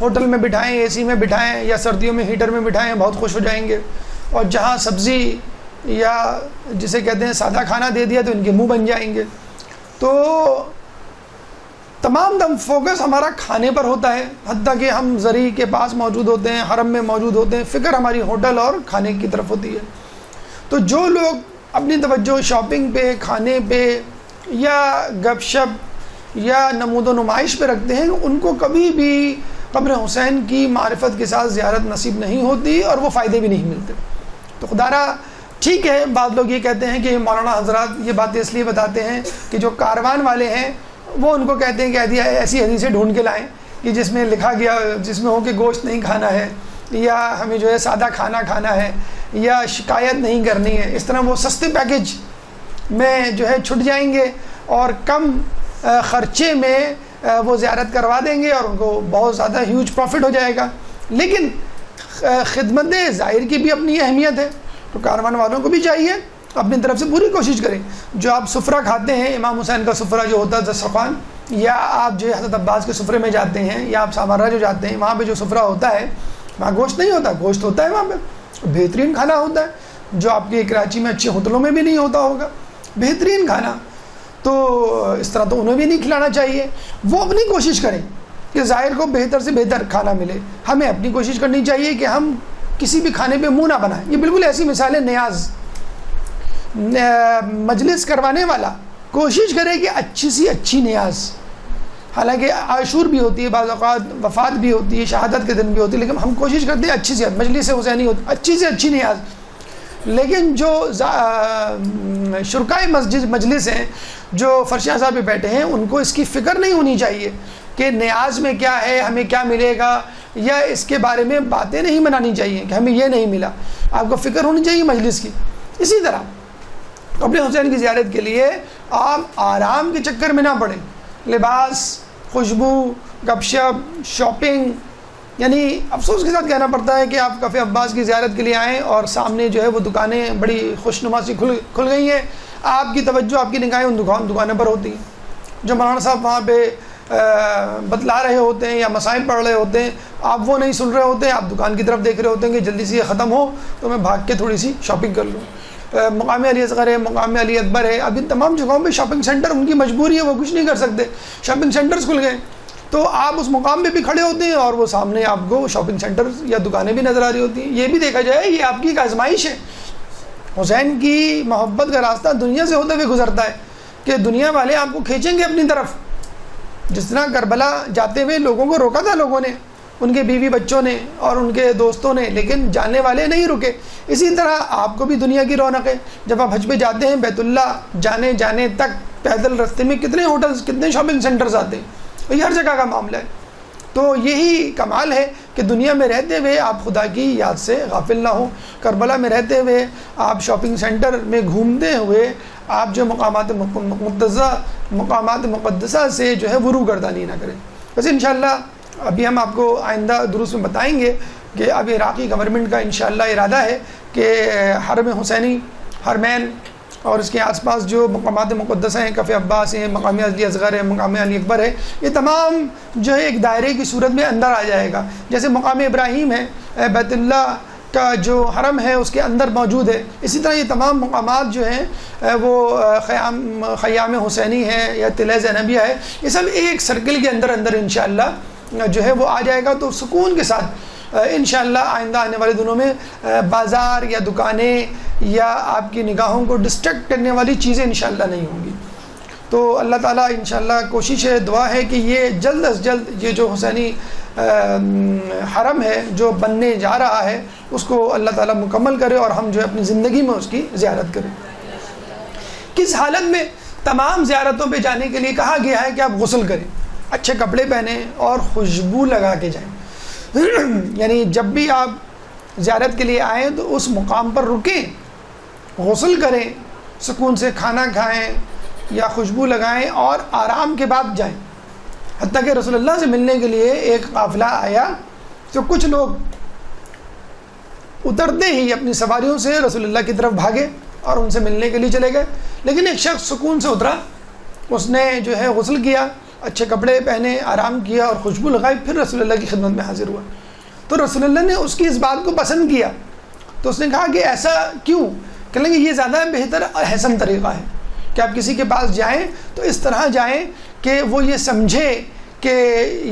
ہوٹل میں بٹھائیں, اے سی میں بٹھائیں یا سردیوں میں ہیٹر میں بٹھائیں, بہت خوش ہو جائیں گے. اور جہاں سبزی یا جسے کہتے ہیں سادہ کھانا دے دیا تو ان کے منہ بن جائیں گے. تو تمام دم فوکس ہمارا کھانے پر ہوتا ہے, حتیٰ کہ ہم زری کے پاس موجود ہوتے ہیں, حرم میں موجود ہوتے ہیں, فکر ہماری ہوٹل اور کھانے کی طرف ہوتی ہے. تو جو لوگ اپنی توجہ شاپنگ پہ, کھانے پہ یا گپ شپ یا نمود و نمائش پہ رکھتے ہیں ان کو کبھی بھی قبر حسین کی معرفت کے ساتھ زیارت نصیب نہیں ہوتی اور وہ فائدے بھی نہیں ملتے. تو خدا را ٹھیک ہے, بعض لوگ یہ کہتے ہیں کہ مولانا حضرات یہ باتیں اس لیے بتاتے ہیں کہ جو کاروان والے ہیں وہ ان کو کہتے ہیں کہ ایسی حدیثیں ڈھونڈ کے لائیں کہ جس میں لکھا گیا, جس میں ہو کہ گوشت نہیں کھانا ہے یا ہمیں جو ہے سادہ کھانا کھانا ہے یا شکایت نہیں کرنی ہے. اس طرح وہ سستے پیکج میں جو ہے چھٹ جائیں گے اور کم خرچے میں وہ زیارت کروا دیں گے اور ان کو بہت زیادہ ہیوج پروفٹ ہو جائے گا. لیکن خدمت زائر کی بھی اپنی اہمیت ہے, تو کاروان والوں کو بھی چاہیے اپنی طرف سے پوری کوشش کریں. جو آپ سفرہ کھاتے ہیں, امام حسین کا سفرہ جو ہوتا ہے دسترخوان, یا آپ جو حضرت عباس کے سفرے میں جاتے ہیں یا آپ سامرا جو جاتے ہیں, وہاں پہ جو سفرہ ہوتا ہے وہاں گوشت نہیں ہوتا, گوشت ہوتا ہے وہاں پہ, بہترین کھانا ہوتا ہے جو آپ کے کراچی میں اچھے ہوٹلوں میں بھی نہیں ہوتا ہوگا, بہترین کھانا. تو اس طرح تو انہیں بھی نہیں کھلانا چاہیے. وہ اپنی کوشش کریں کہ ظاہر کو بہتر سے بہتر کھانا ملے. ہمیں اپنی کوشش کرنی چاہیے کہ ہم کسی بھی کھانے پہ منہ نہ بنائیں. یہ بالکل ایسی مثال ہے نیاز. مجلس کروانے والا کوشش کرے کہ اچھی سی اچھی نیاز، حالانکہ عاشور بھی ہوتی ہے، بعض اوقات وفات بھی ہوتی ہے، شہادت کے دن بھی ہوتی ہے، لیکن ہم کوشش کرتے ہیں اچھی سی مجلس حسینی ہوتی، اچھی سے اچھی نیاز. لیکن جو شرکائے مجلس ہیں، جو فرش اعضاء پہ بیٹھے ہیں، ان کو اس کی فکر نہیں ہونی چاہیے کہ نیاز میں کیا ہے، ہمیں کیا ملے گا، یا اس کے بارے میں باتیں نہیں بنانی چاہیے کہ ہمیں یہ نہیں ملا. آپ کو فکر ہونی چاہیے مجلس کی. اسی طرح قبر حسین کی زیارت کے لیے آپ آرام کے چکر میں نہ پڑیں. لباس، خوشبو، گپ شپ، شاپنگ، یعنی افسوس کے ساتھ کہنا پڑتا ہے کہ آپ کفِ عباس کی زیارت کے لیے آئیں اور سامنے جو ہے وہ دکانیں بڑی خوشنما سی کھل گئی ہیں. آپ کی توجہ، آپ کی نگاہیں ان دکانوں پر ہوتی ہیں. جو مولانا صاحب وہاں پہ بتلا رہے ہوتے ہیں یا مسائل پڑھ رہے ہوتے ہیں، آپ وہ نہیں سن رہے ہوتے ہیں، آپ دکان کی طرف دیکھ رہے ہوتے ہیں کہ جلدی سے یہ ختم ہو تو میں بھاگ کے تھوڑی سی شاپنگ کر لوں. مقام علی اصغر ہے، مقام علی اکبر ہے، اب ان تمام جگہوں پہ شاپنگ سینٹر، ان کی مجبوری ہے، وہ کچھ نہیں کر سکتے، شاپنگ سینٹرز کھل گئے. تو آپ اس مقام پہ بھی کھڑے ہوتے ہیں اور وہ سامنے آپ کو شاپنگ سینٹر یا دکانیں بھی نظر آ رہی ہوتی ہیں. یہ بھی دیکھا جائے یہ آپ کی ایک آزمائش ہے. حسین کی محبت کا راستہ دنیا سے ہوتے ہوئے گزرتا ہے کہ دنیا والے آپ کو کھینچیں گے اپنی طرف. جس طرح کربلا جاتے ہوئے لوگوں کو روکا تھا، لوگوں نے، ان کے بیوی بچوں نے اور ان کے دوستوں نے، لیکن جاننے والے نہیں رکے. اسی طرح آپ کو بھی دنیا کی رونق ہے. جب آپ حج پہ جاتے ہیں، بیت اللہ جانے تک پیدل رستے میں کتنے ہوٹلز، کتنے شاپنگ سینٹرز آتے ہیں، یہ ہر جگہ کا معاملہ ہے. تو یہی کمال ہے کہ دنیا میں رہتے ہوئے آپ خدا کی یاد سے غافل نہ ہوں. کربلا میں رہتے ہوئے آپ شاپنگ سینٹر میں گھومتے ہوئے آپ جو مقامات مقدسہ سے جو ہے وہ روگردانی نہ کریں. بس انشاءاللہ ابھی ہم آپ کو آئندہ دروس میں بتائیں گے کہ اب عراقی گورنمنٹ کا انشاءاللہ ارادہ ہے کہ حرم حسینی، حرمین اور اس کے آس پاس جو مقامات مقدسہ ہیں، کفِ عباس ہیں، مقام علی اصغر ہے، مقام علی اکبر ہے، یہ تمام جو ہے ایک دائرے کی صورت میں اندر آ جائے گا. جیسے مقام ابراہیم ہے، بیت اللہ کا جو حرم ہے اس کے اندر موجود ہے، اسی طرح یہ تمام مقامات جو ہیں وہ خیام حسینی ہے یا طلعہ زینبیہ ہے، یہ سب ایک سرکل کے اندر انشاءاللہ جو ہے وہ آ جائے گا. تو سکون کے ساتھ انشاءاللہ آئندہ آنے والے دنوں میں بازار یا دکانیں یا آپ کی نگاہوں کو ڈسٹریکٹ کرنے والی چیزیں انشاءاللہ نہیں ہوں گی. تو اللہ تعالیٰ انشاءاللہ کوشش ہے، دعا ہے کہ یہ جلد از جلد یہ جو حسینی حرم ہے جو بننے جا رہا ہے اس کو اللہ تعالیٰ مکمل کرے اور ہم جو ہے اپنی زندگی میں اس کی زیارت کریں. کس حالت میں؟ تمام زیارتوں پہ جانے کے لیے کہا گیا ہے کہ آپ غسل کریں، اچھے کپڑے پہنیں اور خوشبو لگا کے جائیں. یعنی جب بھی آپ زیارت کے لیے آئیں تو اس مقام پر رکیں، غسل کریں، سکون سے کھانا کھائیں یا خوشبو لگائیں اور آرام کے بعد جائیں. حتیٰ کہ رسول اللہ سے ملنے کے لیے ایک قافلہ آیا تو کچھ لوگ اترتے ہی اپنی سواریوں سے رسول اللہ کی طرف بھاگے اور ان سے ملنے کے لیے چلے گئے. لیکن ایک شخص سکون سے اترا، اس نے جو ہے غسل کیا، اچھے کپڑے پہنے، آرام کیا اور خوشبو لگائی، پھر رسول اللہ کی خدمت میں حاضر ہوا. تو رسول اللہ نے اس کی اس بات کو پسند کیا. تو اس نے کہا کہ ایسا کیوں؟ کہنے لگے یہ زیادہ بہتر احسن طریقہ ہے کہ آپ کسی کے پاس جائیں تو اس طرح جائیں کہ وہ یہ سمجھے کہ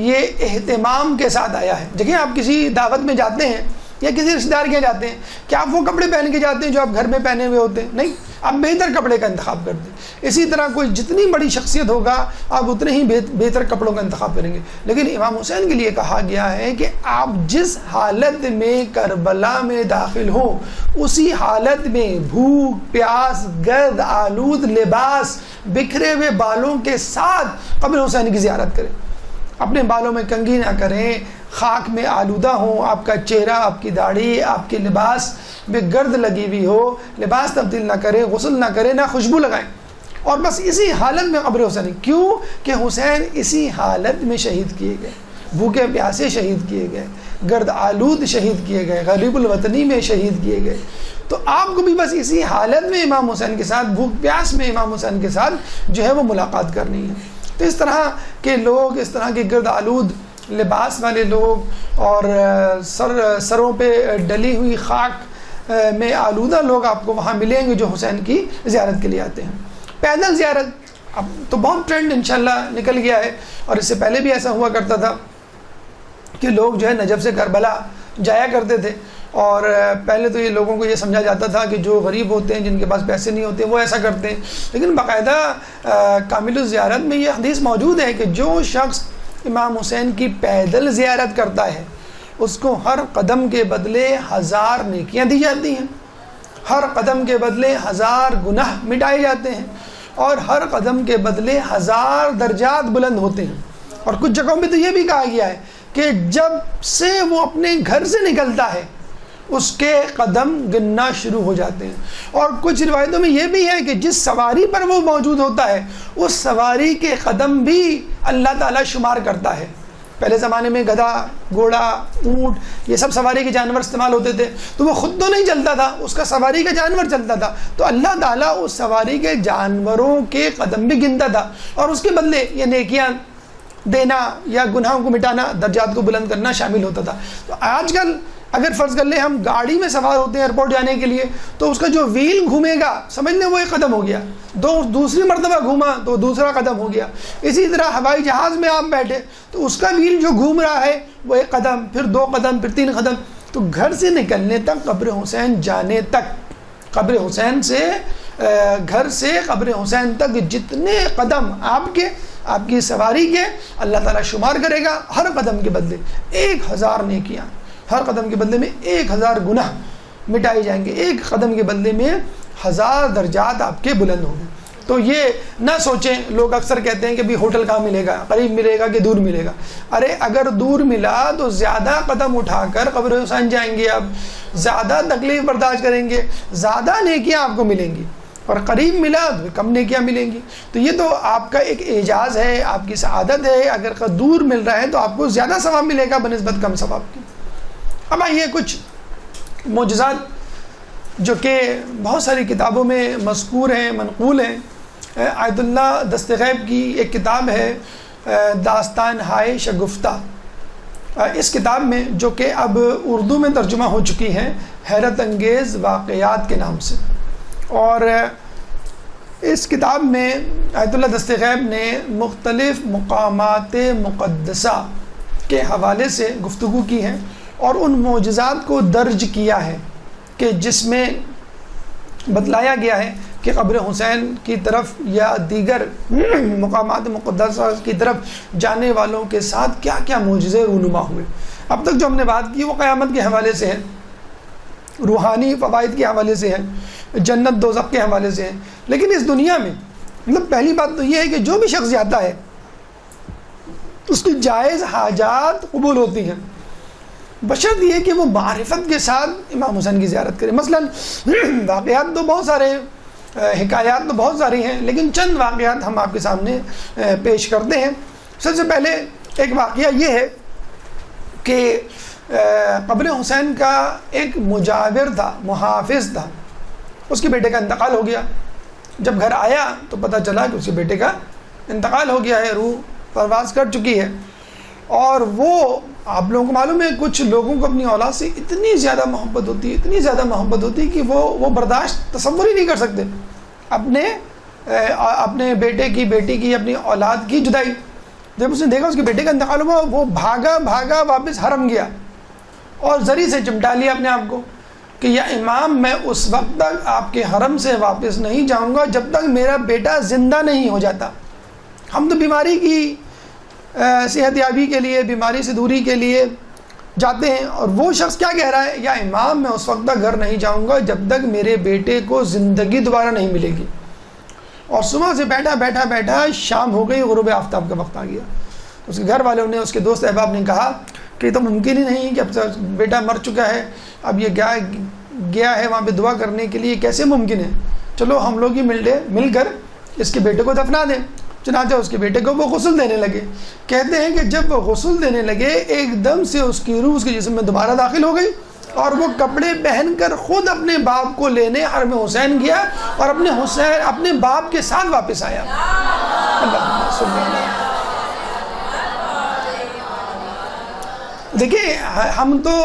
یہ اہتمام کے ساتھ آیا ہے. دیکھیں آپ کسی دعوت میں جاتے ہیں یا کسی رشتہ دار کے جاتے ہیں، کیا آپ وہ کپڑے پہن کے جاتے ہیں جو آپ گھر میں پہنے ہوئے ہوتے ہیں؟ نہیں، آپ بہتر کپڑے کا انتخاب کرتے ہیں. اسی طرح کوئی جتنی بڑی شخصیت ہوگا آپ اتنے ہی بہتر کپڑوں کا انتخاب کریں گے. لیکن امام حسین کے لیے کہا گیا ہے کہ آپ جس حالت میں کربلا میں داخل ہوں اسی حالت میں بھوک، پیاس، گرد آلود لباس، بکھرے ہوئے بالوں کے ساتھ قبر حسین کی زیارت کریں. اپنے بالوں میں کنگھی نہ کریں، خاک میں آلودہ ہوں، آپ کا چہرہ، آپ کی داڑھی، آپ کے لباس میں گرد لگی ہوئی ہو، لباس تبدیل نہ کریں، غسل نہ کریں، نہ خوشبو لگائیں، اور بس اسی حالت میں قبر حسین. کیوں کہ حسین اسی حالت میں شہید کیے گئے، بھوکے پیاسے شہید کیے گئے، گرد آلود شہید کیے گئے، غریب الوطنی میں شہید کیے گئے. تو آپ کو بھی بس اسی حالت میں امام حسین کے ساتھ، بھوک پیاس میں امام حسین کے ساتھ جو ہے وہ ملاقات کرنی ہے. تو اس طرح کے لوگ، اس طرح کے گرد آلود لباس والے لوگ اور سروں پہ ڈلی ہوئی خاک میں آلودہ لوگ آپ کو وہاں ملیں گے جو حسین کی زیارت کے لیے آتے ہیں. پیدل زیارت اب تو بہت ٹرینڈ انشاءاللہ نکل گیا ہے، اور اس سے پہلے بھی ایسا ہوا کرتا تھا کہ لوگ جو ہے نجف سے کربلا جایا کرتے تھے اور پہلے تو یہ لوگوں کو یہ سمجھا جاتا تھا کہ جو غریب ہوتے ہیں، جن کے پاس پیسے نہیں ہوتے، وہ ایسا کرتے ہیں، لیکن باقاعدہ کامل الزیارت میں یہ حدیث موجود ہے کہ جو شخص امام حسین کی پیدل زیارت کرتا ہے اس کو ہر قدم کے بدلے 1000 نیکیاں دی جاتی ہیں، ہر قدم کے بدلے 1000 گناہ مٹائے جاتے ہیں، اور ہر قدم کے بدلے 1000 درجات بلند ہوتے ہیں۔ اور کچھ جگہوں پہ تو یہ بھی کہا گیا ہے کہ جب سے وہ اپنے گھر سے نکلتا ہے اس کے قدم گننا شروع ہو جاتے ہیں۔ اور کچھ روایتوں میں یہ بھی ہے کہ جس سواری پر وہ موجود ہوتا ہے اس سواری کے قدم بھی اللہ تعالیٰ شمار کرتا ہے۔ پہلے زمانے میں گدھا، گھوڑا، اونٹ، یہ سب سواری کے جانور استعمال ہوتے تھے، تو وہ خود تو نہیں چلتا تھا، اس کا سواری کا جانور چلتا تھا، تو اللہ تعالیٰ اس سواری کے جانوروں کے قدم بھی گنتا تھا، اور اس کے بدلے یہ نیکیاں دینا یا گناہوں کو مٹانا، درجات کو بلند کرنا شامل ہوتا تھا۔ تو آج کل اگر فرض کر لیں ہم گاڑی میں سوار ہوتے ہیں ایئرپورٹ جانے کے لیے، تو اس کا جو ویل گھومے گا سمجھ لیں وہ ایک قدم ہو گیا، دوسری مرتبہ گھوما تو دوسرا قدم ہو گیا۔ اسی طرح ہوائی جہاز میں آپ بیٹھے تو اس کا ویل جو گھوم رہا ہے وہ 1 قدم، پھر 2 قدم، پھر 3 قدم۔ تو گھر سے نکلنے تک قبر حسین جانے تک، قبر حسین سے گھر سے قبر حسین تک جتنے قدم آپ کی سواری کے اللہ تعالیٰ شمار کرے گا، ہر قدم کے بدلے 1000 نیکیاں، ہر قدم کے بدلے میں 1000 گناہ مٹائے جائیں گے، ایک قدم کے بدلے میں 1000 درجات آپ کے بلند ہوں گے۔ تو یہ نہ سوچیں، لوگ اکثر کہتے ہیں کہ بھی ہوٹل کہاں ملے گا، قریب ملے گا کہ دور ملے گا۔ ارے اگر دور ملا تو زیادہ قدم اٹھا کر قبر حسین جائیں گے، آپ زیادہ تکلیف برداشت کریں گے، زیادہ نیکیاں آپ کو ملیں گی، اور قریب ملا تو کم نیکیاں ملیں گی۔ تو یہ تو آپ کا ایک اعجاز ہے، آپ کی سعادت ہے۔ اگر دور مل رہا ہے تو آپ کو زیادہ ثواب ملے گا بنسبت کم ثواب کی۔ اب آئیے کچھ معجزات جو کہ بہت ساری کتابوں میں مذکور ہیں، منقول ہیں۔ آیت اللہ دست غیب کی ایک کتاب ہے داستان ہائے شگفتہ، اس کتاب میں جو کہ اب اردو میں ترجمہ ہو چکی ہے حیرت انگیز واقعات کے نام سے، اور اس کتاب میں آیت اللہ دست غیب نے مختلف مقامات مقدسہ کے حوالے سے گفتگو کی ہے، اور ان معجزات کو درج کیا ہے کہ جس میں بتلایا گیا ہے کہ قبر حسین کی طرف یا دیگر مقامات مقدسہ کی طرف جانے والوں کے ساتھ کیا کیا معجزے رونما ہوئے۔ اب تک جو ہم نے بات کی وہ قیامت کے حوالے سے ہے، روحانی فوائد کے حوالے سے ہے، جنت دوزخ کے حوالے سے ہے، لیکن اس دنیا میں مطلب پہلی بات تو یہ ہے کہ جو بھی شخص جاتا ہے اس کی جائز حاجات قبول ہوتی ہیں، بشرط یہ کہ وہ معرفت کے ساتھ امام حسین کی زیارت کرے۔ مثلا واقعات تو بہت سارے، حکایات تو بہت ساری ہیں، لیکن چند واقعات ہم آپ کے سامنے پیش کرتے ہیں۔ سب سے پہلے ایک واقعہ یہ ہے کہ قبر حسین کا ایک مجاور تھا، محافظ تھا، اس کے بیٹے کا انتقال ہو گیا۔ جب گھر آیا تو پتہ چلا کہ اس کے بیٹے کا انتقال ہو گیا ہے، روح پرواز کر چکی ہے، اور وہ آپ لوگوں کو معلوم ہے کچھ لوگوں کو اپنی اولاد سے اتنی زیادہ محبت ہوتی ہے، اتنی زیادہ محبت ہوتی ہے کہ وہ برداشت تصور ہی نہیں کر سکتے اپنے بیٹے کی، بیٹی کی، اپنی اولاد کی جدائی۔ جب اس نے دیکھا اس کے بیٹے کا انتقال ہوا، وہ بھاگا واپس حرم گیا اور زری سے چمٹا لیا اپنے آپ کو کہ یا امام میں اس وقت تک آپ کے حرم سے واپس نہیں جاؤں گا جب تک میرا بیٹا زندہ نہیں ہو جاتا۔ ہم تو بیماری کی صحت یابی کے لیے، بیماری سے دوری کے لیے جاتے ہیں، اور وہ شخص کیا کہہ رہا ہے، یا امام میں اس وقت تک گھر نہیں جاؤں گا جب تک میرے بیٹے کو زندگی دوبارہ نہیں ملے گی۔ اور صبح سے بیٹھا شام ہو گئی، غروب آفتاب کا وقت آ گیا۔ اس کے گھر والوں نے، اس کے دوست احباب نے کہا کہ یہ تو ممکن ہی نہیں کہ اب بیٹا مر چکا ہے، اب یہ گیا ہے وہاں پہ دعا کرنے کے لیے، کیسے ممکن ہے، چلو ہم لوگ ہی مل کر اس کے بیٹے کو دفنا دیں۔ چنانچہ اس کے بیٹے کو وہ غسل دینے لگے۔ کہتے ہیں کہ جب وہ غسل دینے لگے ایک دم سے اس کی روح اس کے جسم میں دوبارہ داخل ہو گئی، اور وہ کپڑے پہن کر خود اپنے باپ کو لینے حرم حسین گیا، اور اپنے باپ کے ساتھ واپس آیا۔ دیکھیں ہم تو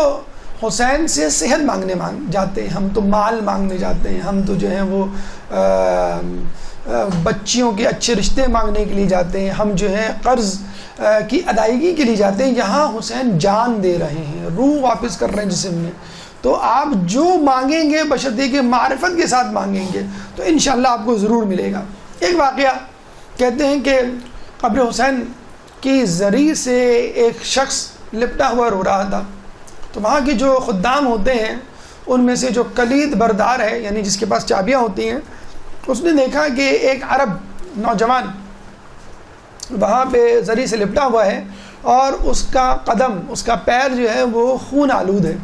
حسین سے صحت مانگنے جاتے ہیں، ہم تو مال مانگنے جاتے ہیں، ہم تو جو ہیں وہ بچیوں کے اچھے رشتے مانگنے کے لیے جاتے ہیں، ہم جو ہیں قرض کی ادائیگی کے لیے جاتے ہیں۔ یہاں حسین جان دے رہے ہیں، روح واپس کر رہے ہیں جسم میں، تو آپ جو مانگیں گے بشرطے کہ معرفت کے ساتھ مانگیں گے تو انشاءاللہ آپ کو ضرور ملے گا۔ ایک واقعہ کہتے ہیں کہ قبر حسین کی زری سے ایک شخص لپٹا ہوا رو رہا تھا، تو وہاں کے جو خدام ہوتے ہیں ان میں سے جو کلید بردار ہے، یعنی جس کے پاس چابیاں ہوتی ہیں، اس نے دیکھا کہ ایک عرب نوجوان وہاں پہ زری سے لپٹا ہوا ہے اور اس کا قدم، اس کا پیر جو ہے وہ خون آلود ہے،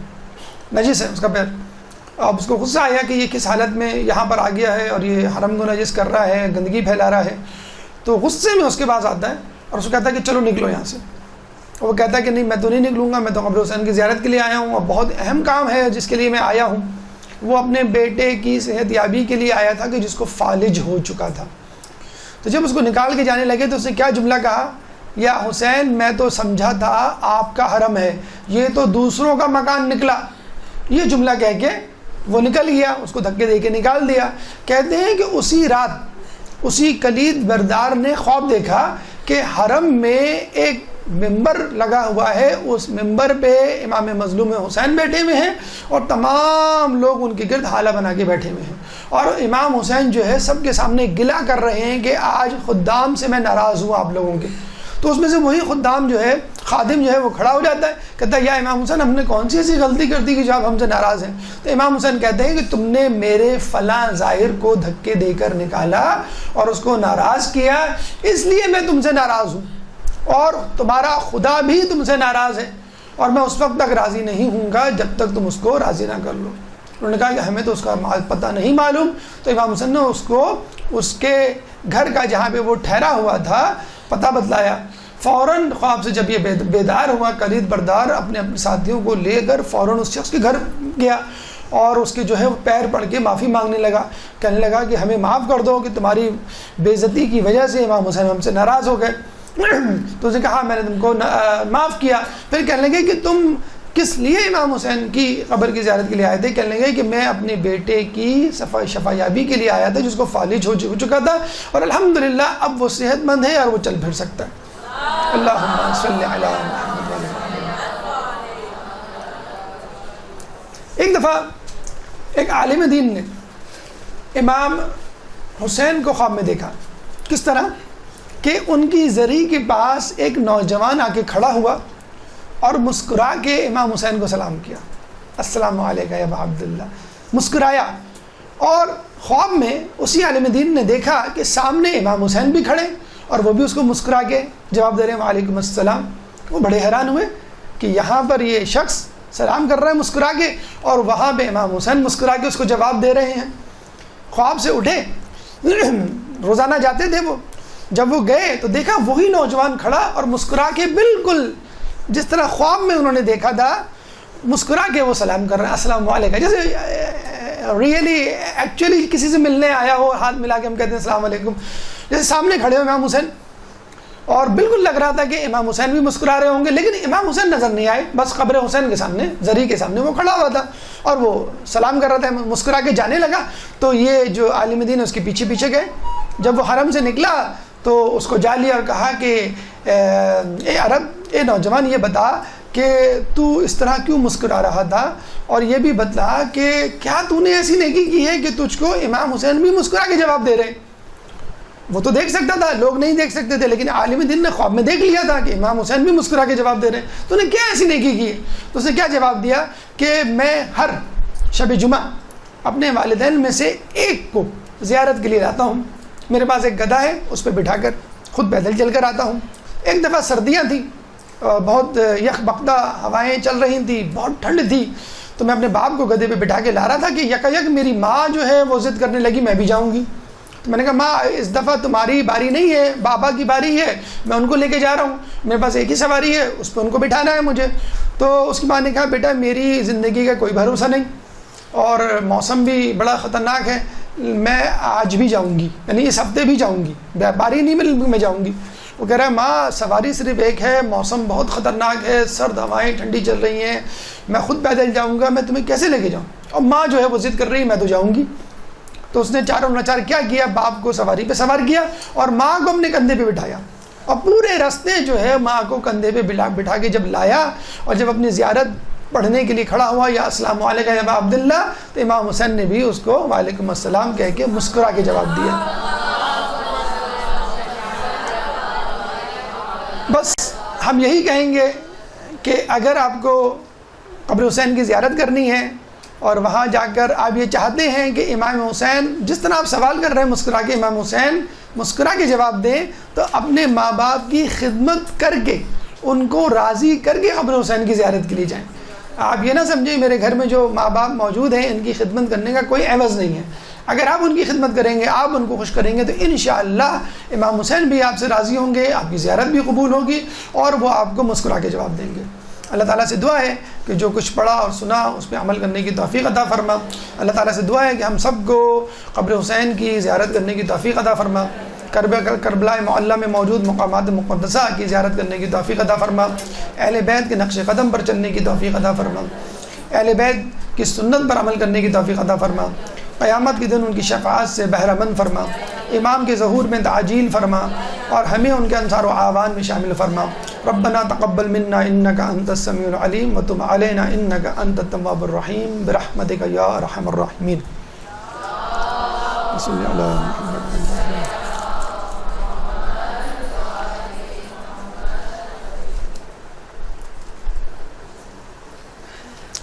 نجس ہے اس کا پیر۔ اب اس کو غصہ آیا کہ یہ کس حالت میں یہاں پر آ گیا ہے اور یہ حرم کو نجس کر رہا ہے، گندگی پھیلا رہا ہے، تو غصے میں اس کے پاس آتا ہے اور اس کو کہتا ہے کہ چلو نکلو یہاں سے۔ وہ کہتا ہے کہ نہیں، میں تو نہیں نکلوں گا، میں تو قبر حسین کی زیارت کے لیے آیا ہوں اور بہت اہم کام ہے جس کے لیے میں آیا ہوں۔ وہ اپنے بیٹے کی صحت یابی کے لیے آیا تھا کہ جس کو فالج ہو چکا تھا۔ تو جب اس کو نکال کے جانے لگے تو اس نے کیا جملہ کہا، یا حسین میں تو سمجھا تھا آپ کا حرم ہے، یہ تو دوسروں کا مکان نکلا۔ یہ جملہ کہہ کے وہ نکل گیا، اس کو دھکے دے کے نکال دیا۔ کہتے ہیں کہ اسی رات اسی کلید بردار نے خواب دیکھا کہ حرم میں ایک ممبر لگا ہوا ہے، اس ممبر پہ امام مظلوم حسین بیٹھے ہوئے ہیں اور تمام لوگ ان کے گرد حالہ بنا کے بیٹھے ہوئے ہیں، اور امام حسین جو ہے سب کے سامنے گلہ کر رہے ہیں کہ آج خدام سے میں ناراض ہوں آپ لوگوں کے۔ تو اس میں سے وہی خدام جو ہے، خادم جو ہے، وہ کھڑا ہو جاتا ہے، کہتا ہے یا امام حسین ہم نے کون سی ایسی غلطی کر دی کہ جو آپ ہم سے ناراض ہیں؟ تو امام حسین کہتے ہیں کہ تم نے میرے فلاں ظاہر کو دھکے دے کر نکالا اور اس کو ناراض کیا، اس لیے میں تم سے ناراض ہوں، اور تمہارا خدا بھی تم سے ناراض ہے، اور میں اس وقت تک راضی نہیں ہوں گا جب تک تم اس کو راضی نہ کر لو۔ انہوں نے کہا کہ ہمیں تو اس کا پتہ نہیں معلوم۔ تو امام حسین نے اس کو اس کے گھر کا جہاں پہ وہ ٹھہرا ہوا تھا پتہ بتلایا۔ فوراً خواب سے جب یہ بیدار ہوا، کلید بردار اپنے ساتھیوں کو لے کر فوراً اس شخص کے گھر گیا اور اس کے جو ہے پیر پڑ کے معافی مانگنے لگا، کہنے لگا کہ ہمیں معاف کر دو کہ تمہاری بے عزتی کی وجہ سے امام حسین ہم سے ناراض ہو گئے۔ تو اس نے کہا میں نے تم کو معاف کیا۔ پھر کہنے لگے کہ تم کس لیے امام حسین کی قبر کی زیارت کے لیے آئے تھے؟ کہنے لگے کہ میں اپنے بیٹے کی شفا یابی کے لیے آیا تھا جس کو فالج ہو چکا تھا، اور الحمدللہ اب وہ صحت مند ہے اور وہ چل پھر سکتا ہے۔ اللہم صلی علی محمد۔ ایک دفعہ ایک عالم دین نے امام حسین کو خواب میں دیکھا، کس طرح کہ ان کی زری کے پاس ایک نوجوان آ کے کھڑا ہوا اور مسکرا کے امام حسین کو سلام کیا، السلام علیکم یا ابا عبداللہ، مسکرایا۔ اور خواب میں اسی عالم دین نے دیکھا کہ سامنے امام حسین بھی کھڑے اور وہ بھی اس کو مسکرا کے جواب دے رہے ہیں وعلیکم السلام۔ وہ بڑے حیران ہوئے کہ یہاں پر یہ شخص سلام کر رہا ہے مسکرا کے، اور وہاں پہ امام حسین مسکرا کے اس کو جواب دے رہے ہیں۔ خواب سے اٹھے، روزانہ جاتے تھے وہ، جب وہ گئے تو دیکھا وہی نوجوان کھڑا اور مسکرا کے بالکل جس طرح خواب میں انہوں نے دیکھا تھا مسکرا کے وہ سلام کر رہے ہیں السلام علیکم، جیسے ریئلی ایکچولی کسی سے ملنے آیا ہو، ہاتھ ملا کے ہم کہتے ہیں السلام علیکم، جیسے سامنے کھڑے ہوئے امام حسین، اور بالکل لگ رہا تھا کہ امام حسین بھی مسکرا رہے ہوں گے، لیکن امام حسین نظر نہیں آئے، بس قبر حسین کے سامنے، زری کے سامنے وہ کھڑا ہوا تھا اور وہ سلام کر رہا تھا، مسکرا کے جانے لگا۔ تو یہ جو عالم دین ہے اس کے پیچھے پیچھے گئے، جب وہ حرم سے نکلا تو اس کو جا لیا اور کہا کہ اے عرب، اے نوجوان، یہ بتا کہ تو اس طرح کیوں مسکرا رہا تھا، اور یہ بھی بتلا کہ کیا تو نے ایسی نیکی کی ہے کہ تجھ کو امام حسین بھی مسکرا کے جواب دے رہے ہیں؟ وہ تو دیکھ سکتا تھا، لوگ نہیں دیکھ سکتے تھے، لیکن عالم دین نے خواب میں دیکھ لیا تھا کہ امام حسین بھی مسکرا کے جواب دے رہے ہیں، تو نے کیا ایسی نیکی کی ہے؟ تو اس نے کیا جواب دیا کہ میں ہر شب جمعہ اپنے والدین میں سے ایک کو زیارت کے لیے لاتا ہوں، میرے پاس ایک گدھا ہے، اس پہ بٹھا کر خود پیدل چل کر آتا ہوں۔ ایک دفعہ سردیاں تھیں، بہت یخ بختہ ہوائیں چل رہی تھیں، بہت ٹھنڈ تھی، تو میں اپنے باپ کو گدھے پہ بٹھا کے لا رہا تھا کہ یکایک میری ماں جو ہے وہ ضد کرنے لگی میں بھی جاؤں گی، تو میں نے کہا ماں اس دفعہ تمہاری باری نہیں ہے، بابا کی باری ہے، میں ان کو لے کے جا رہا ہوں، میرے پاس ایک ہی سواری ہے، اس پہ ان کو بٹھانا ہے مجھے۔ تو اس کی ماں نے کہا بیٹا میری زندگی کا کوئی بھروسہ نہیں اور موسم بھی بڑا خطرناک ہے، میں آج بھی جاؤں گی، یعنی اس ہفتے بھی جاؤں گی، باری نہیں میں جاؤں گی۔ وہ کہہ رہا ہے ماں سواری صرف ایک ہے، موسم بہت خطرناک ہے، سرد ہوائیں ٹھنڈی چل رہی ہیں، میں خود پیدل جاؤں گا، میں تمہیں کیسے لے کے جاؤں؟ اور ماں جو ہے وہ ضد کر رہی میں تو جاؤں گی۔ تو اس نے چاروں ناچار کیا کیا، باپ کو سواری پہ سوار کیا اور ماں کو اپنے کندھے پہ بٹھایا، اور پورے راستے جو ہے ماں کو کندھے پہ بٹھا کے جب لایا اور جب اپنی زیارت پڑھنے کے لیے کھڑا ہوا یا السلام علیکم یا ابا عبداللہ، تو امام حسین نے بھی اس کو وعلیکم السلام کہہ کے مسکرا کے جواب دیا۔ بس ہم یہی کہیں گے کہ اگر آپ کو قبر حسین کی زیارت کرنی ہے اور وہاں جا کر آپ یہ چاہتے ہیں کہ امام حسین، جس طرح آپ سوال کر رہے ہیں مسکرا کے امام حسین مسکرا کے جواب دیں، تو اپنے ماں باپ کی خدمت کر کے ان کو راضی کر کے قبر حسین کی زیارت کے لیے جائیں۔ آپ یہ نہ سمجھیں میرے گھر میں جو ماں باپ موجود ہیں ان کی خدمت کرنے کا کوئی عوض نہیں ہے۔ اگر آپ ان کی خدمت کریں گے، آپ ان کو خوش کریں گے، تو انشاءاللہ امام حسین بھی آپ سے راضی ہوں گے، آپ کی زیارت بھی قبول ہوگی اور وہ آپ کو مسکرا کے جواب دیں گے۔ اللہ تعالیٰ سے دعا ہے کہ جو کچھ پڑھا اور سنا اس پہ عمل کرنے کی توفیق عطا فرما۔ اللہ تعالیٰ سے دعا ہے کہ ہم سب کو قبر حسین کی زیارت کرنے کی توفیق عطا فرما۔ کربلا معلیٰ میں موجود مقامات مقدسہ کی زیارت کرنے کی توفیق عطا فرما۔ اہل بیت کے نقش قدم پر چلنے کی توفیق عطا فرما۔ اہل بیت کی سنت پر عمل کرنے کی توفیق عطا فرما۔ قیامت کے دن ان کی شفاعت سے بہرہ مند فرما۔ امام کے ظہور میں تعجیل فرما اور ہمیں ان کے انصار و اعوان میں شامل فرما۔ ربنا تقبل منا انک انت السمیع العلیم وتب علینا انک انت التواب الرحیم برحمتک یا ارحم الراحمین۔ صلی اللہ علیہ محمد۔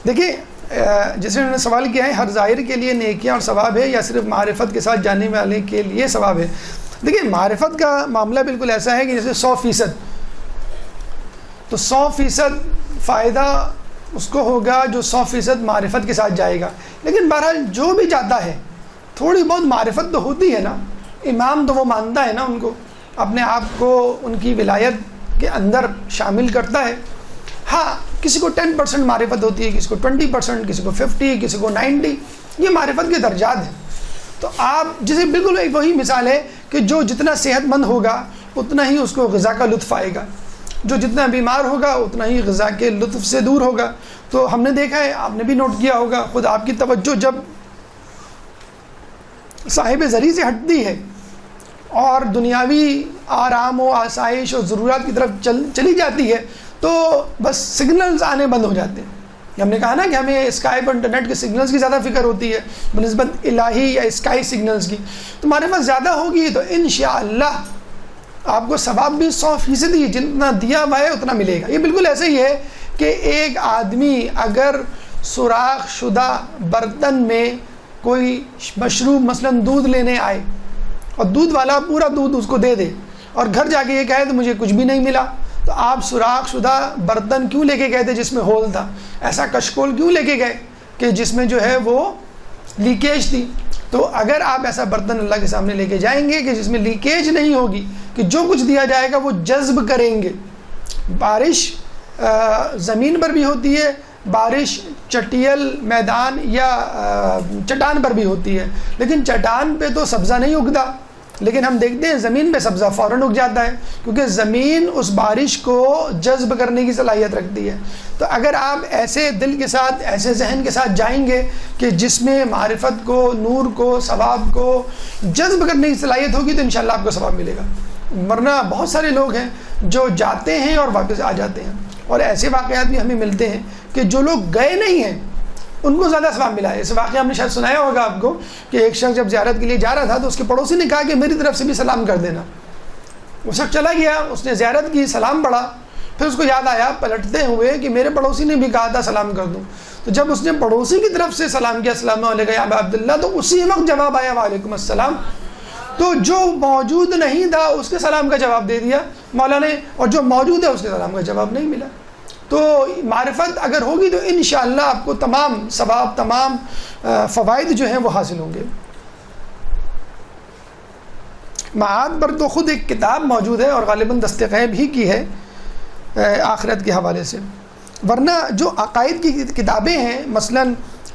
دیکھیے جیسے انہوں نے سوال کیا ہے، ہر ظاہر کے لیے نیکیاں اور ثواب ہے یا صرف معرفت کے ساتھ جاننے والے کے لیے ثواب ہے؟ دیکھیے معرفت کا معاملہ بالکل ایسا ہے کہ جیسے 100%، تو 100% فائدہ اس کو ہوگا جو 100% معرفت کے ساتھ جائے گا۔ لیکن بہرحال جو بھی جاتا ہے تھوڑی بہت معرفت تو ہوتی ہے نا، امام تو وہ مانتا ہے نا ان کو، اپنے آپ کو ان کی ولایت کے اندر شامل کرتا ہے۔ ہاں کسی کو 10% معرفت ہوتی ہے، کسی کو 20%، کسی کو 50، کسی کو 90، یہ معرفت کے درجات ہیں۔ تو آپ جسے بالکل وہی مثال ہے کہ جو جتنا صحت مند ہوگا اتنا ہی اس کو غذا کا لطف آئے گا، جو جتنا بیمار ہوگا اتنا ہی غذا کے لطف سے دور ہوگا۔ تو ہم نے دیکھا ہے، آپ نے بھی نوٹ کیا ہوگا، خود آپ کی توجہ جب صاحب زری سے ہٹتی ہے اور دنیاوی آرام و آسائش اور ضرورات کی طرف چلی جاتی ہے تو بس سگنلز آنے بند ہو جاتے ہیں۔ ہم نے کہا نا کہ ہمیں اسکائپ اور انٹرنیٹ کے سگنلز کی زیادہ فکر ہوتی ہے بنسبت الہی یا اسکائی سگنلز کی۔ تو ہمارے پاس زیادہ ہوگی تو انشاءاللہ آپ کو ثواب بھی 100% جتنا دیا ہوا ہے اتنا ملے گا۔ یہ بالکل ایسے ہی ہے کہ ایک آدمی اگر سوراخ شدہ برتن میں کوئی مشروب مثلا دودھ لینے آئے اور دودھ والا پورا دودھ اس کو دے دے اور گھر جا کے یہ کہے تو مجھے کچھ بھی نہیں ملا، تو آپ سوراخ شدہ برتن کیوں لے کے گئے تھے جس میں ہول تھا؟ ایسا کشکول کیوں لے کے گئے کہ جس میں جو ہے وہ لیکیج تھی؟ تو اگر آپ ایسا برتن اللہ کے سامنے لے کے جائیں گے کہ جس میں لیکیج نہیں ہوگی، کہ جو کچھ دیا جائے گا وہ جذب کریں گے۔ بارش زمین پر بھی ہوتی ہے، بارش چٹیل میدان یا چٹان پر بھی ہوتی ہے، لیکن چٹان پہ تو سبزہ نہیں اگتا، لیکن ہم دیکھتے ہیں زمین پہ سبزہ فوراً اگ جاتا ہے، کیونکہ زمین اس بارش کو جذب کرنے کی صلاحیت رکھتی ہے۔ تو اگر آپ ایسے دل کے ساتھ، ایسے ذہن کے ساتھ جائیں گے کہ جس میں معرفت کو، نور کو، ثواب کو جذب کرنے کی صلاحیت ہوگی تو انشاءاللہ آپ کو ثواب ملے گا۔ ورنہ بہت سارے لوگ ہیں جو جاتے ہیں اور واپس آ جاتے ہیں، اور ایسے واقعات بھی ہمیں ملتے ہیں کہ جو لوگ گئے نہیں ہیں ان کو زیادہ ثواب ملا ہے۔ اس واقعہ ہم نے شاید سنایا ہوگا آپ کو کہ ایک شخص جب زیارت کے لیے جا رہا تھا تو اس کے پڑوسی نے کہا کہ میری طرف سے بھی سلام کر دینا۔ وہ شخص چلا گیا، اس نے زیارت کی، سلام پڑھا، پھر اس کو یاد آیا پلٹتے ہوئے کہ میرے پڑوسی نے بھی کہا تھا سلام کر دوں۔ تو جب اس نے پڑوسی کی طرف سے سلام کیا، السلام علیکم یا ابا عبداللہ، تو اسی وقت جواب آیا وعلیکم السلام۔ تو جو موجود نہیں تھا اس کے سلام کا جواب دے دیا مولا نے، اور جو موجود ہے اس کے سلام کا جواب نہیں ملا۔ تو معرفت اگر ہوگی تو انشاءاللہ آپ کو تمام ثواب، تمام فوائد جو ہیں وہ حاصل ہوں گے۔ معاد پر تو خود ایک کتاب موجود ہے اور غالباً دستغیب ہی کی ہے آخرت کے حوالے سے، ورنہ جو عقائد کی کتابیں ہیں، مثلا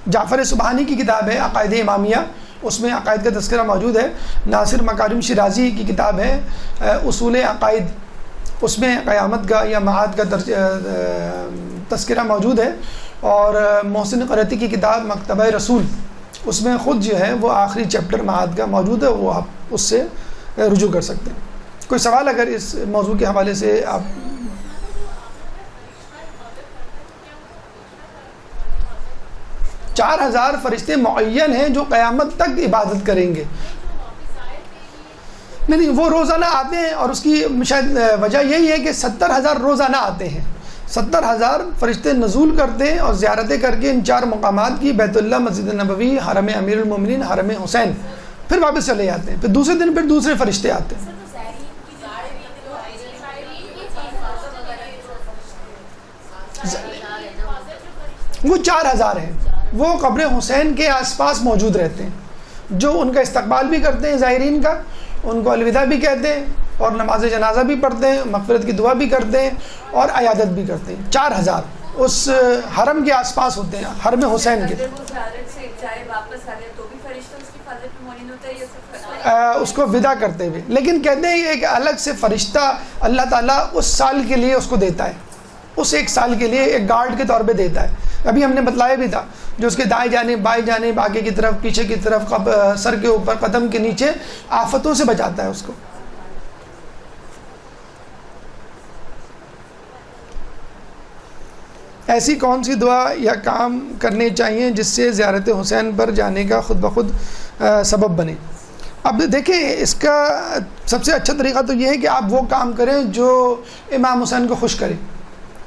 جعفر سبحانی کی کتاب ہے عقائد امامیہ، اس میں عقائد کا تذکرہ موجود ہے۔ ناصر مکارم شیرازی کی کتاب ہے اصول عقائد، اس میں قیامت کا یا معاد کا تذکرہ موجود ہے۔ اور محسن قرطی کی کتاب مکتبہ رسول، اس میں خود جو ہے وہ آخری چیپٹر معاد کا موجود ہے، وہ آپ اس سے رجوع کر سکتے ہیں۔ کوئی سوال اگر اس موضوع کے حوالے سے آپ 4000 فرشتے معین ہیں جو قیامت تک عبادت کریں گے. نہیں وہ روزانہ آتے ہیں، اور اس کی شاید وجہ یہی ہے کہ 70,000 روزانہ آتے ہیں. 70,000 فرشتے نزول کرتے ہیں اور زیارتیں کر کے ان 4 مقامات کی، بیت اللہ، مسجد نبوی، حرم امیر المومنین، حرم حسین، پھر واپس چلے جاتے ہیں. پھر دوسرے دن پھر دوسرے فرشتے آتے ہیں. وہ 4,000 ہیں، وہ قبر حسین کے آس پاس موجود رہتے ہیں، جو ان کا استقبال بھی کرتے ہیں زائرین کا، ان کو الوداع بھی کہتے ہیں، اور نماز جنازہ بھی پڑھتے ہیں، مغفرت کی دعا بھی کرتے ہیں، اور عیادت بھی کرتے ہیں. 4,000 اس حرم کے آس پاس ہوتے ہیں، حرم حسین کے. اس کو ودا کرتے ہوئے، لیکن کہتے ہیں ایک الگ سے فرشتہ اللہ تعالیٰ اس سال کے لیے اس کو دیتا ہے، اس 1 سال کے لیے ایک گارڈ کے طور پہ دیتا ہے. ابھی ہم نے بتلایا بھی تھا، جو اس کے دائیں جانب، بائیں جانب، آگے کی طرف، پیچھے کی طرف، سر کے اوپر، قدم کے نیچے آفتوں سے بچاتا ہے اس کو. ایسی کون سی دعا یا کام کرنے چاہیے جس سے زیارت حسین پر جانے کا خود بخود سبب بنے؟ اب دیکھیں، اس کا سب سے اچھا طریقہ تو یہ ہے کہ آپ وہ کام کریں جو امام حسین کو خوش کرے،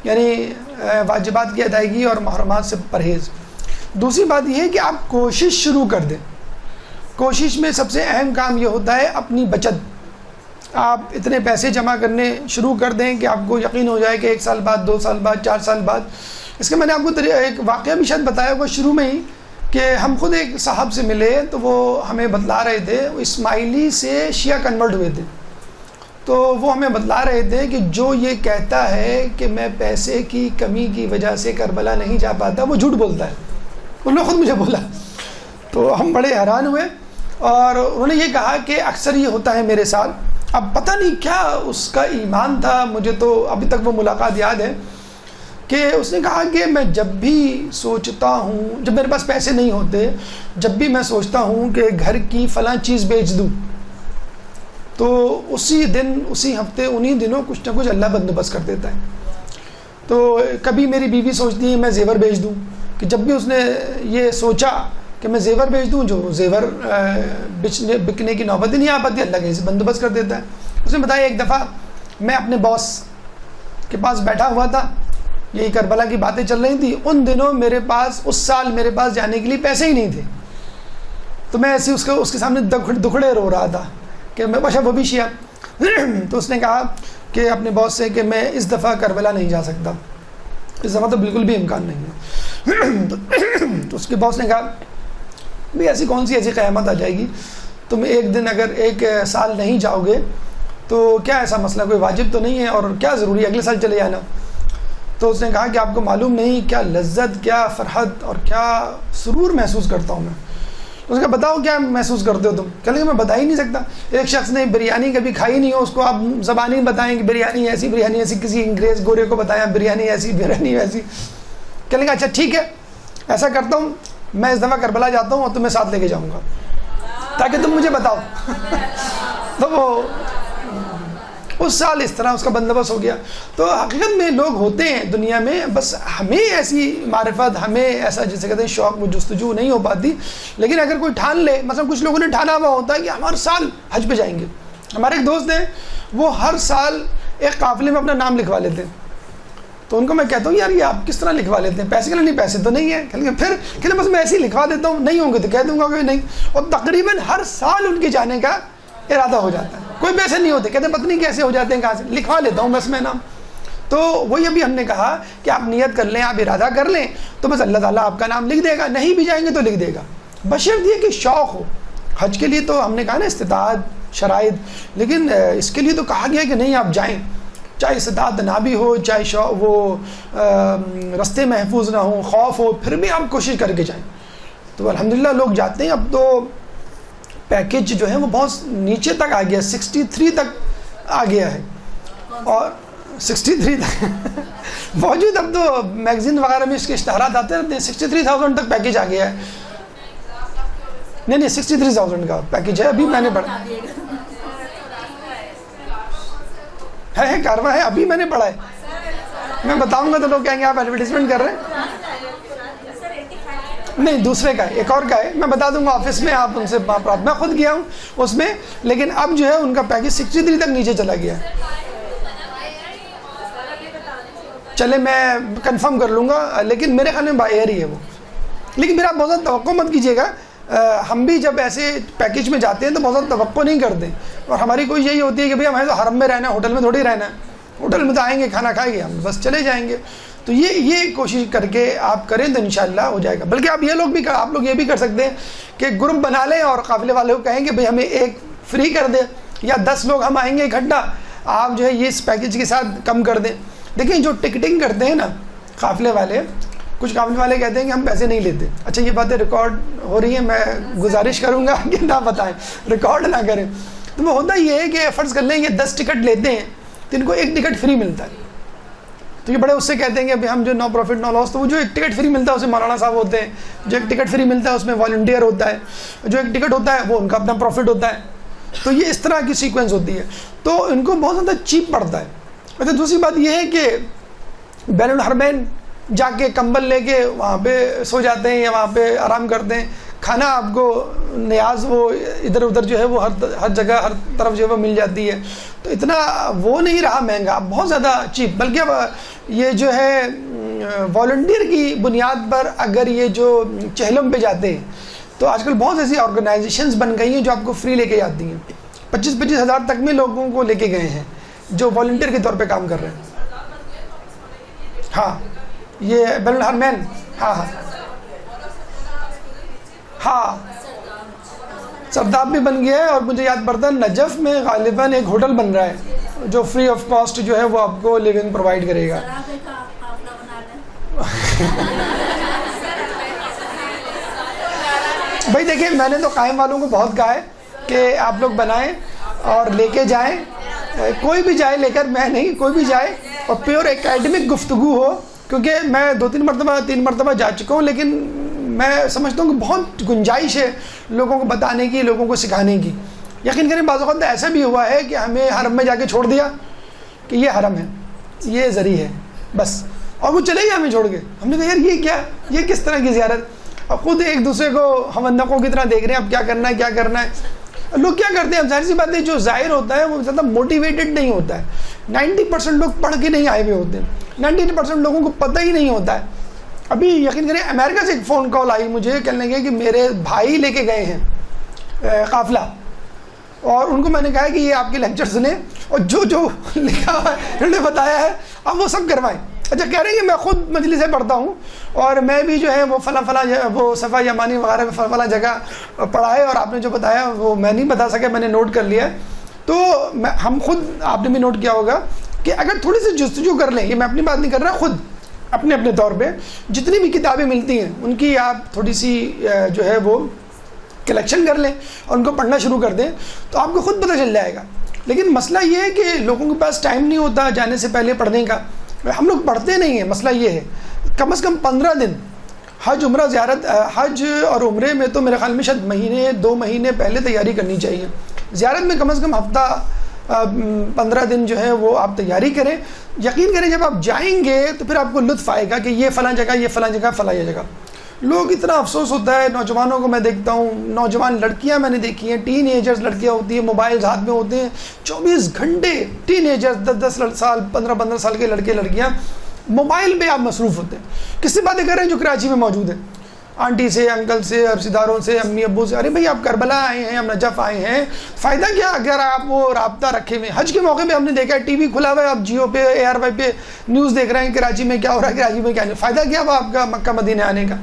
یعنی واجبات کی ادائیگی اور محرمات سے پرہیز. دوسری بات یہ ہے کہ آپ کوشش شروع کر دیں. کوشش میں سب سے اہم کام یہ ہوتا ہے اپنی بچت. آپ اتنے پیسے جمع کرنے شروع کر دیں کہ آپ کو یقین ہو جائے کہ 1 سال بعد، 2 سال بعد، 4 سال بعد. اس کے میں نے آپ کو ایک واقعہ بھی شاید بتایا ہوگا شروع میں ہی، کہ ہم خود ایک صاحب سے ملے تو وہ ہمیں بتلا رہے تھے، وہ اسماعیلی سے شیعہ کنورٹ ہوئے تھے. تو وہ ہمیں بتلا رہے تھے کہ جو یہ کہتا ہے کہ میں پیسے کی کمی کی وجہ سے کربلا نہیں جا پاتا، وہ جھوٹ بولتا ہے. انہوں نے خود مجھے بولا، تو ہم بڑے حیران ہوئے، اور انہوں نے یہ کہا کہ اکثر یہ ہوتا ہے میرے ساتھ. اب پتہ نہیں کیا اس کا ایمان تھا، مجھے تو ابھی تک وہ ملاقات یاد ہے، کہ اس نے کہا کہ میں جب بھی سوچتا ہوں، جب میرے پاس پیسے نہیں ہوتے، جب بھی میں سوچتا ہوں کہ گھر کی فلاں چیز بیچ دوں، تو اسی دن، اسی ہفتے، انہی دنوں کچھ نہ کچھ اللہ بندوبست کر دیتا ہے. تو کبھی میری بیوی سوچتی ہے میں زیور بیچ دوں، کہ جب بھی اس نے یہ سوچا کہ میں زیور بیچ دوں، جو زیور بکنے کی نوبت ہی نہیں آ پاتی، اللہ کہیں سے بندوبست کر دیتا ہے. اس نے بتایا ایک دفعہ میں اپنے باس کے پاس بیٹھا ہوا تھا، یہی کربلا کی باتیں چل رہی تھیں. ان دنوں میرے پاس، اس سال میرے پاس جانے کے لیے پیسے ہی نہیں تھے. تو میں ایسے اس کے سامنے دکھڑے رو رہا تھا کہ میں بشا وہ بھی شیعہ. تو اس نے کہا کہ اپنے باس سے کہ میں اس دفعہ کربلا نہیں جا سکتا، اس دفعہ تو بالکل بھی امکان نہیں ہے. تو اس کے باس نے کہا بھئی ایسی کون سی ایسی قیامت آ جائے گی، تم ایک دن اگر 1 سال نہیں جاؤ گے تو کیا ایسا مسئلہ، کوئی واجب تو نہیں ہے، اور کیا ضروری ہے اگلے سال چلے جانا. تو اس نے کہا کہ آپ کو معلوم نہیں کیا لذت، کیا فرحت اور کیا سرور محسوس کرتا ہوں میں. اس نے کہا بتاؤ کیا محسوس کرتے ہو تم؟ کہنے لگا میں بتا ہی نہیں سکتا. ایک شخص نے بریانی کبھی کھائی نہیں ہو، اس کو آپ زبانی بتائیں کہ بریانی ایسی، کسی انگریز گورے کو بتایا بریانی ایسی، بریانی ویسی. کہنے لگا اچھا ٹھیک ہے، ایسا کرتا ہوں، میں اس دفعہ کربلا جاتا ہوں اور تمہیں ساتھ لے کے جاؤں گا تاکہ تم مجھے بتاؤ. تو وہ اس سال اس طرح اس کا بندوبست ہو گیا. تو حقیقت میں لوگ ہوتے ہیں دنیا میں، بس ہمیں ایسی معرفت، ہمیں ایسا جسے کہتے ہیں شوق و جستجو نہیں ہو پاتی. لیکن اگر کوئی ٹھان لے، مثلا کچھ لوگوں نے ٹھانا ہوا ہوتا ہے کہ ہم ہر سال حج پہ جائیں گے. ہمارے ایک دوست ہیں، وہ ہر سال ایک قافلے میں اپنا نام لکھوا لیتے ہیں. تو ان کو میں کہتا ہوں یار یہ آپ کس طرح لکھوا لیتے ہیں، پیسے کے لیے؟ نہیں پیسے تو نہیں ہیں. پھر کہ بس میں ایسے ہی لکھوا دیتا ہوں، نہیں ہوں گے تو کہہ دوں گا کہ نہیں. اور تقریباً ہر سال ان کے جانے کا ارادہ ہو جاتا ہے. کوئی پیسے نہیں ہوتے، کہتے ہیں پتہ نہیں کیسے ہو جاتے ہیں، کہاں سے لکھوا لیتا ہوں بس میں نام. تو وہی ابھی ہم نے کہا کہ آپ نیت کر لیں، آپ ارادہ کر لیں، تو بس اللہ تعالیٰ آپ کا نام لکھ دے گا. نہیں بھی جائیں گے تو لکھ دے گا، بشرط یہ کہ شوق ہو. حج کے لیے تو ہم نے کہا نا استطاعت، شرائط، لیکن اس کے لیے تو کہا گیا کہ نہیں آپ جائیں، چاہے استطاعت نہ بھی ہو، چاہے وہ رستے محفوظ نہ ہوں، خوف ہو، پھر بھی آپ کوشش کر کے جائیں. تو الحمدللہ لوگ جاتے ہیں. اب تو پیکیج جو ہے وہ بہت نیچے تک آ گیا، 63 تک آ گیا ہے. اور 63 تک موجود، اب تو میگزین وغیرہ میں اس کے اشتہارات آتے رہتے ہیں. 63,000 تک پیکیج آ گیا ہے. نہیں 63,000 کا پیکیج ہے. ابھی میں نے پڑھا ہے کارواں ہے، ابھی میں نے پڑھا ہے. میں بتاؤں گا تو لوگ کہیں گے آپ ایڈورٹیزمنٹ کر رہے ہیں. نہیں دوسرے کا ہے، ایک اور کا ہے، میں بتا دوں گا آفس میں، آپ ان سے میں خود گیا ہوں اس میں، لیکن اب جو ہے ان کا پیکج 63 تک نیچے چلا گیا ہے. چلے میں کنفرم کر لوں گا، لیکن میرے خیال میں بائی ایئر ہی ہے وہ. لیکن پھر آپ بہت زیادہ توقع مت کیجیے گا. ہم بھی جب ایسے پیکج میں جاتے ہیں تو بہت زیادہ توقع نہیں کرتے، اور ہماری کوئی یہی ہوتی ہے کہ بھئی ہمیں تو حرم میں رہنا ہے، ہوٹل میں تھوڑی رہنا ہے. ہوٹل میں تو آئیں گے، کھانا کھائیں گے، ہم بس چلے جائیں گے. تو یہ کوشش کر کے آپ کریں تو انشاءاللہ ہو جائے گا. بلکہ آپ لوگ یہ بھی کر سکتے ہیں کہ گروپ بنا لیں اور قافلے والے کو کہیں کہ بھئی ہمیں ایک فری کر دیں، یا 10 لوگ ہم آئیں گے اکٹھا، آپ جو ہے یہ اس پیکج کے ساتھ کم کر دیں. دیکھیں جو ٹکٹنگ کرتے ہیں نا قافلے والے، کچھ قافلے والے کہتے ہیں کہ ہم پیسے نہیں لیتے. اچھا یہ باتیں ریکارڈ ہو رہی ہیں، میں گزارش کروں گا کہ نہ بتائیں، ریکارڈ نہ کریں. تو وہ ہوتا یہ ہے کہ فرض کر لیں یہ 10 ٹکٹ لیتے ہیں تو ان کو ایک ٹکٹ فری ملتا ہے. تو یہ بڑے اس سے کہتے ہیں کہ ابھی ہم جو نو پروفٹ نو لاس، تو وہ جو ایک ٹکٹ فری ملتا ہے اسے مولانا صاحب ہوتے ہیں، جو ایک ٹکٹ فری ملتا ہے اس میں والنٹیئر ہوتا ہے، جو ایک ٹکٹ ہوتا ہے وہ ان کا اپنا پروفٹ ہوتا ہے. تو یہ اس طرح کی سیکوینس ہوتی ہے، تو ان کو بہت زیادہ چیپ پڑتا ہے. اچھا دوسری بات یہ ہے کہ بین الحرمین جا کے کمبل لے کے وہاں پہ سو جاتے ہیں یا وہاں پہ آرام کرتے ہیں. کھانا آپ کو نیاز وہ ادھر ادھر جو ہے وہ ہر جگہ ہر طرف جو ہے وہ مل جاتی ہے. تو اتنا وہ نہیں رہا مہنگا، بہت زیادہ چیپ. بلکہ اب یہ جو ہے والنٹیئر کی بنیاد پر اگر یہ جو چہلم پہ جاتے ہیں تو آج کل بہت ایسی آرگنائزیشنز بن گئی ہیں جو آپ کو فری لے کے جاتی ہیں. 25-25 ہزار تک میں لوگوں کو لے کے گئے ہیں جو والنٹیئر کے طور پہ کام کر رہے ہیں. ہاں یہ بین الحرمین، ہاں سرداب بھی بن گیا ہے. اور مجھے یاد پڑتا ہے نجف میں غالباً ایک ہوٹل بن رہا ہے جو فری آف کاسٹ جو ہے وہ آپ کو لیونگ پرووائڈ کرے گا. بھائی دیکھیں میں نے تو قائم والوں کو بہت کہا ہے کہ آپ لوگ بنائیں اور لے کے جائیں، کوئی بھی جائے لے کر، میں نہیں، کوئی بھی جائے اور پیور اکیڈمک گفتگو ہو. کیونکہ میں 3 مرتبہ جا چکا ہوں، لیکن میں سمجھتا ہوں کہ بہت گنجائش ہے لوگوں کو بتانے کی، لوگوں کو سکھانے کی. یقین کریں بعض اوقات ایسا بھی ہوا ہے کہ ہمیں حرم میں جا کے چھوڑ دیا کہ یہ حرم ہے، یہ ذریعہ ہے بس، اور وہ چلے گئے ہمیں چھوڑ کے. ہم نے کہا یار یہ کیا، یہ کس طرح کی زیارت. اور خود ایک دوسرے کو ہم اندقوں کی طرح دیکھ رہے ہیں اب کیا کرنا ہے کیا کرنا ہے. لوگ کیا کرتے ہیں، اب ظاہر سی بات ہے جو ظاہر ہوتا ہے وہ زیادہ موٹیویٹڈ نہیں ہوتا ہے. 90% لوگ پڑھ کے نہیں آئے ہوئے ہوتے ہیں، 90% لوگوں کو پتہ ہی نہیں ہوتا ہے. ابھی یقین کریں امریکہ سے ایک فون کال آئی مجھے، کہنے لگے کہ میرے بھائی لے کے گئے ہیں قافلہ، اور ان کو میں نے کہا کہ یہ آپ کے لیکچر سنیں اور جو لکھا ہے انہوں نے بتایا ہے اب وہ سب کروائیں. اچھا کہہ رہے ہیں کہ میں خود مجلس سے پڑھتا ہوں اور میں بھی جو ہے وہ فلاں وہ صفا یمانی وغیرہ فلاں جگہ پڑھا ہے، اور آپ نے جو بتایا وہ میں نہیں بتا سکا، میں نے نوٹ کر لیا. تو ہم خود، آپ نے بھی نوٹ کیا ہوگا کہ اگر تھوڑی سی جستجو کر لیں، یہ میں اپنی بات نہیں کر رہا، خود اپنے طور پہ جتنی بھی کتابیں ملتی ہیں ان کی آپ تھوڑی سی جو ہے وہ کلیکشن کر لیں اور ان کو پڑھنا شروع کر دیں تو آپ کو خود پتہ چل جائے گا. لیکن مسئلہ یہ ہے کہ لوگوں کے پاس ٹائم نہیں ہوتا جانے سے پہلے پڑھنے کا. ہم لوگ پڑھتے نہیں ہیں. مسئلہ یہ ہے کم از کم 15 دن حج عمرہ زیارت، حج اور عمرے میں تو میرے خیال میں شاید 2 مہینے پہلے تیاری کرنی چاہیے. زیارت میں کم از کم ہفتہ 15 دن جو ہے وہ آپ تیاری کریں. یقین کریں جب آپ جائیں گے تو پھر آپ کو لطف آئے گا کہ یہ فلاں جگہ، یہ فلاں جگہ، فلاں یہ جگہ. لوگ اتنا افسوس ہوتا ہے، نوجوانوں کو میں دیکھتا ہوں، نوجوان لڑکیاں میں نے دیکھی ہیں، ٹین ایجرز لڑکیاں ہوتی ہیں، موبائل ہاتھ میں ہوتے ہیں 24 گھنٹے. ٹین ایجرز 10 سال 15 سال کے لڑکے لڑکیاں موبائل پہ آپ مصروف ہوتے ہیں. کس سے باتیں کر رہے ہیں جو کراچی میں موجود ہیں، آنٹی سے، انکل سے، رشتہ داروں سے، امی ابو سے. ارے بھائی آپ کربلا آئے ہیں، ہم نجف آئے ہیں، فائدہ کیا اگر آپ وہ رابطہ رکھے ہوئے. حج کے موقع پہ ہم نے دیکھا ہے ٹی وی کھلا ہوا ہے، آپ جیو پہ ARY پہ نیوز دیکھ رہے ہیں کراچی میں کیا ہو رہا ہے، کراچی میں کیا نہیں. فائدہ کیا وہ آپ کا مکہ مدینہ آنے کا.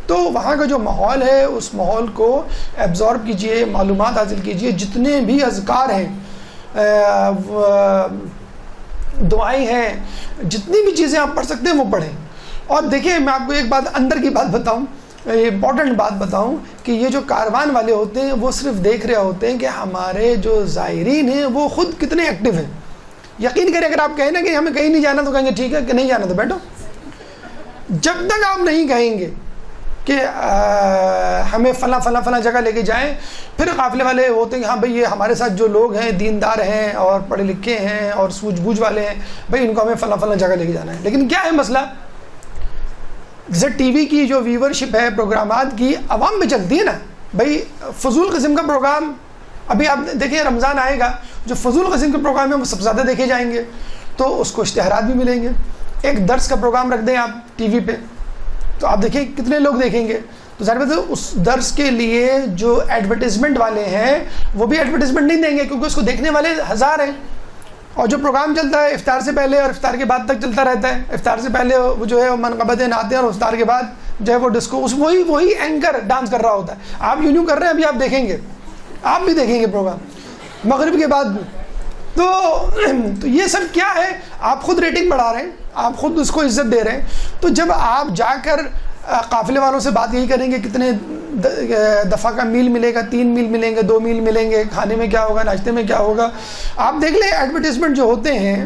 تو وہاں کا جو ماحول ہے اس ماحول کو ایبزارب کیجئے، معلومات حاصل کیجئے. جتنے بھی اذکار ہیں، دعائیں ہیں، جتنی بھی چیزیں آپ پڑھ سکتے ہیں وہ پڑھیں. اور دیکھیں میں آپ کو ایک بات اندر کی بات بتاؤں، امپورٹنٹ بات بتاؤں کہ یہ جو کاروان والے ہوتے ہیں وہ صرف دیکھ رہے ہوتے ہیں کہ ہمارے جو زائرین ہیں وہ خود کتنے ایکٹیو ہیں. یقین کریں اگر آپ کہیں نا کہ ہمیں کہیں نہیں جانا تو کہیں گے ٹھیک ہے کہ نہیں جانا تو بیٹھو. جب تک آپ نہیں کہیں گے کہ ہمیں فلاں جگہ لے کے جائیں، پھر قافلے والے ہوتے ہیں کہ ہاں بھئی یہ ہمارے ساتھ جو لوگ ہیں دیندار ہیں اور پڑھے لکھے ہیں اور سوجھ بوجھ والے ہیں، بھئی ان کو ہمیں فلاں جگہ لے کے جانا ہے. لیکن کیا ہے مسئلہ، جیسے ٹی وی کی جو ویورشپ ہے پروگرامات کی عوام میں چلتی ہے نا بھائی، فضول قسم کا پروگرام ابھی آپ دیکھیں رمضان آئے گا، جو فضول قسم کے پروگرام ہیں وہ سب سے زیادہ دیکھے جائیں گے، تو اس کو اشتہارات بھی ملیں گے. ایک درس کا پروگرام رکھ دیں آپ ٹی وی پہ تو آپ دیکھیں کتنے لوگ دیکھیں گے. تو ظاہر بات ہے اس درس کے لیے جو ایڈورٹیزمنٹ والے ہیں وہ بھی ایڈورٹیزمنٹ نہیں دیں گے کیونکہ اس کو دیکھنے والے ہزار ہیں. اور جو پروگرام چلتا ہے افطار سے پہلے اور افطار کے بعد تک چلتا رہتا ہے، افطار سے پہلے وہ جو ہے منقبتیں نعتیں اور افطار کے بعد جو ہے وہ ڈسکو، اس وہی اینکر ڈانس کر رہا ہوتا ہے. آپ یوں کر رہے ہیں، ابھی آپ دیکھیں گے، آپ بھی دیکھیں گے پروگرام مغرب کے بعد بھی. تو یہ سب کیا ہے؟ آپ خود ریٹنگ بڑھا رہے ہیں، آپ خود اس کو عزت دے رہے ہیں. تو جب آپ جا کر قافلے والوں سے بات یہی کریں گے کتنے دفعہ کا میل ملے گا، 3 میل ملیں گے، 2 میل ملیں گے، کھانے میں کیا ہوگا، ناشتے میں کیا ہوگا. آپ دیکھ لیں ایڈورٹیزمنٹ جو ہوتے ہیں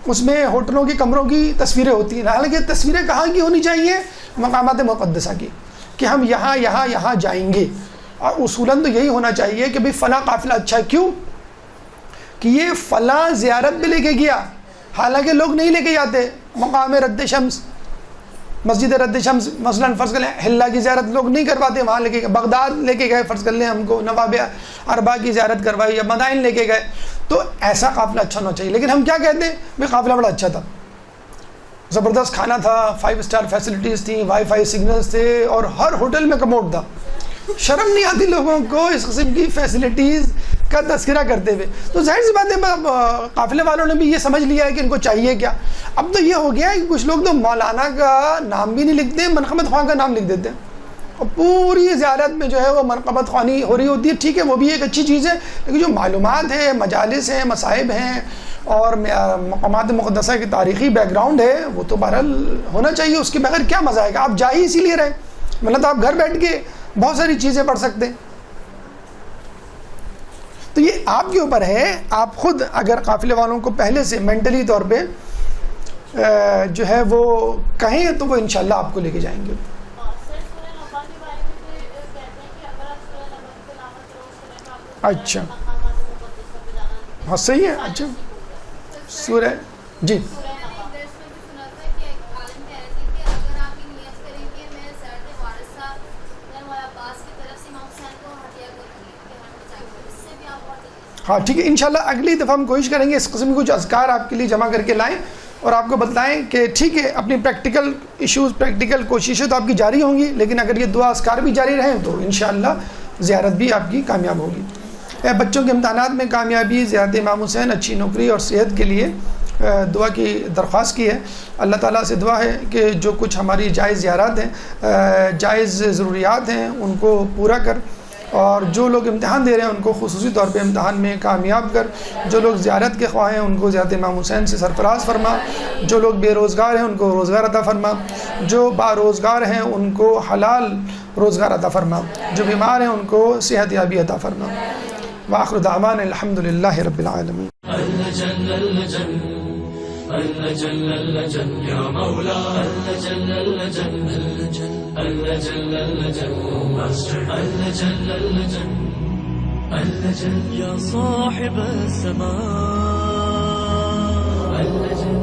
اس میں ہوٹلوں کی کمروں کی تصویریں ہوتی ہیں، حالانکہ تصویریں کہاں کی ہونی چاہیے؟ مقامات مقدسہ کی، کہ ہم یہاں جائیں گے. اور اصولاً تو یہی ہونا چاہیے کہ بھئی فلاں قافلہ اچھا ہے، کیوں کہ یہ فلاں زیارت پہ لے کے گیا، حالانکہ لوگ نہیں لے کے جاتے. مقام رد شمس، مسجد رد شمس مثلا فرض کر لیں، حلہ کی زیارت لوگ نہیں کرواتے، وہاں لے کے گئے. بغداد لے کے گئے فرض کر لیں، ہم کو نواب اربع کی زیارت کروائی، یا مدائن لے کے گئے. تو ایسا قافلہ اچھا ہونا چاہیے. لیکن ہم کیا کہتے ہیں؟ بھائی قافلہ بڑا اچھا تھا، زبردست کھانا تھا، 5 اسٹار فیسلٹیز تھیں، وائی فائی سگنلز تھے، اور ہر ہوٹل میں کموڈ تھا. شرم نہیں آتی لوگوں کو اس قسم کی فیسلٹیز کا تذکرہ کرتے ہوئے؟ تو ظاہر سی بات ہے قافلے والوں نے بھی یہ سمجھ لیا ہے کہ ان کو چاہیے کیا. اب تو یہ ہو گیا ہے کہ کچھ لوگ تو مولانا کا نام بھی نہیں لکھتے، منقبت خواہ کا نام لکھ دیتے ہیں، اور پوری زیارت میں جو ہے وہ منقبت خوانی ہو رہی ہوتی ہے. ٹھیک ہے، وہ بھی ایک اچھی چیز ہے، لیکن جو معلومات ہیں، مجالس ہیں، مصائب ہیں، اور مقامات مقدسہ کی تاریخی بیک گراؤنڈ ہے، وہ تو بہرحال ہونا چاہیے. اس کے بغیر کیا مزہ آئے گا؟ آپ جا ہی اسی لیے رہے، ورنہ تو آپ گھر بیٹھ کے بہت ساری چیزیں پڑھ سکتے ہیں. تو یہ آپ کے اوپر ہے، آپ خود اگر قافلے والوں کو پہلے سے مینٹلی طور پہ جو ہے وہ کہیں تو وہ انشاءاللہ آپ کو لے کے جائیں گے. اچھا ہاں صحیح ہے. اچھا سورہ جی ہاں ٹھیک ہے، انشاءاللہ اگلی دفعہ ہم کوشش کریں گے اس قسم کے کچھ اذکار آپ کے لیے جمع کر کے لائیں اور آپ کو بتلائیں کہ ٹھیک ہے اپنی پریکٹیکل ایشوز، پریکٹیکل کوششیں تو آپ کی جاری ہوں گی، لیکن اگر یہ دعا اذکار بھی جاری رہیں تو انشاءاللہ زیارت بھی آپ کی کامیاب ہوگی. بچوں کے امتحانات میں کامیابی، زیارت امام حسین، اچھی نوکری اور صحت کے لیے دعا کی درخواست کی ہے. اللہ تعالیٰ سے دعا ہے کہ جو کچھ ہماری جائز زیارات ہیں، جائز ضروریات ہیں، ان کو پورا کر، اور جو لوگ امتحان دے رہے ہیں ان کو خصوصی طور پہ امتحان میں کامیاب کر. جو لوگ زیارت کے خواہ ہیں ان کو زیارت امام حسین سے سرفراز فرما. جو لوگ بے روزگار ہیں ان کو روزگار عطا فرما. جو با روزگار ہیں ان کو حلال روزگار عطا فرما. جو بیمار ہیں ان کو صحت یابی عطا فرما. وآخر دعوانا الحمدللہ رب العالمین. اللجن اللجن يا مولا اللجن اللجن اللجن اللجن اللجن اللجن اللجن اللجن يا صاحب السماء اللجن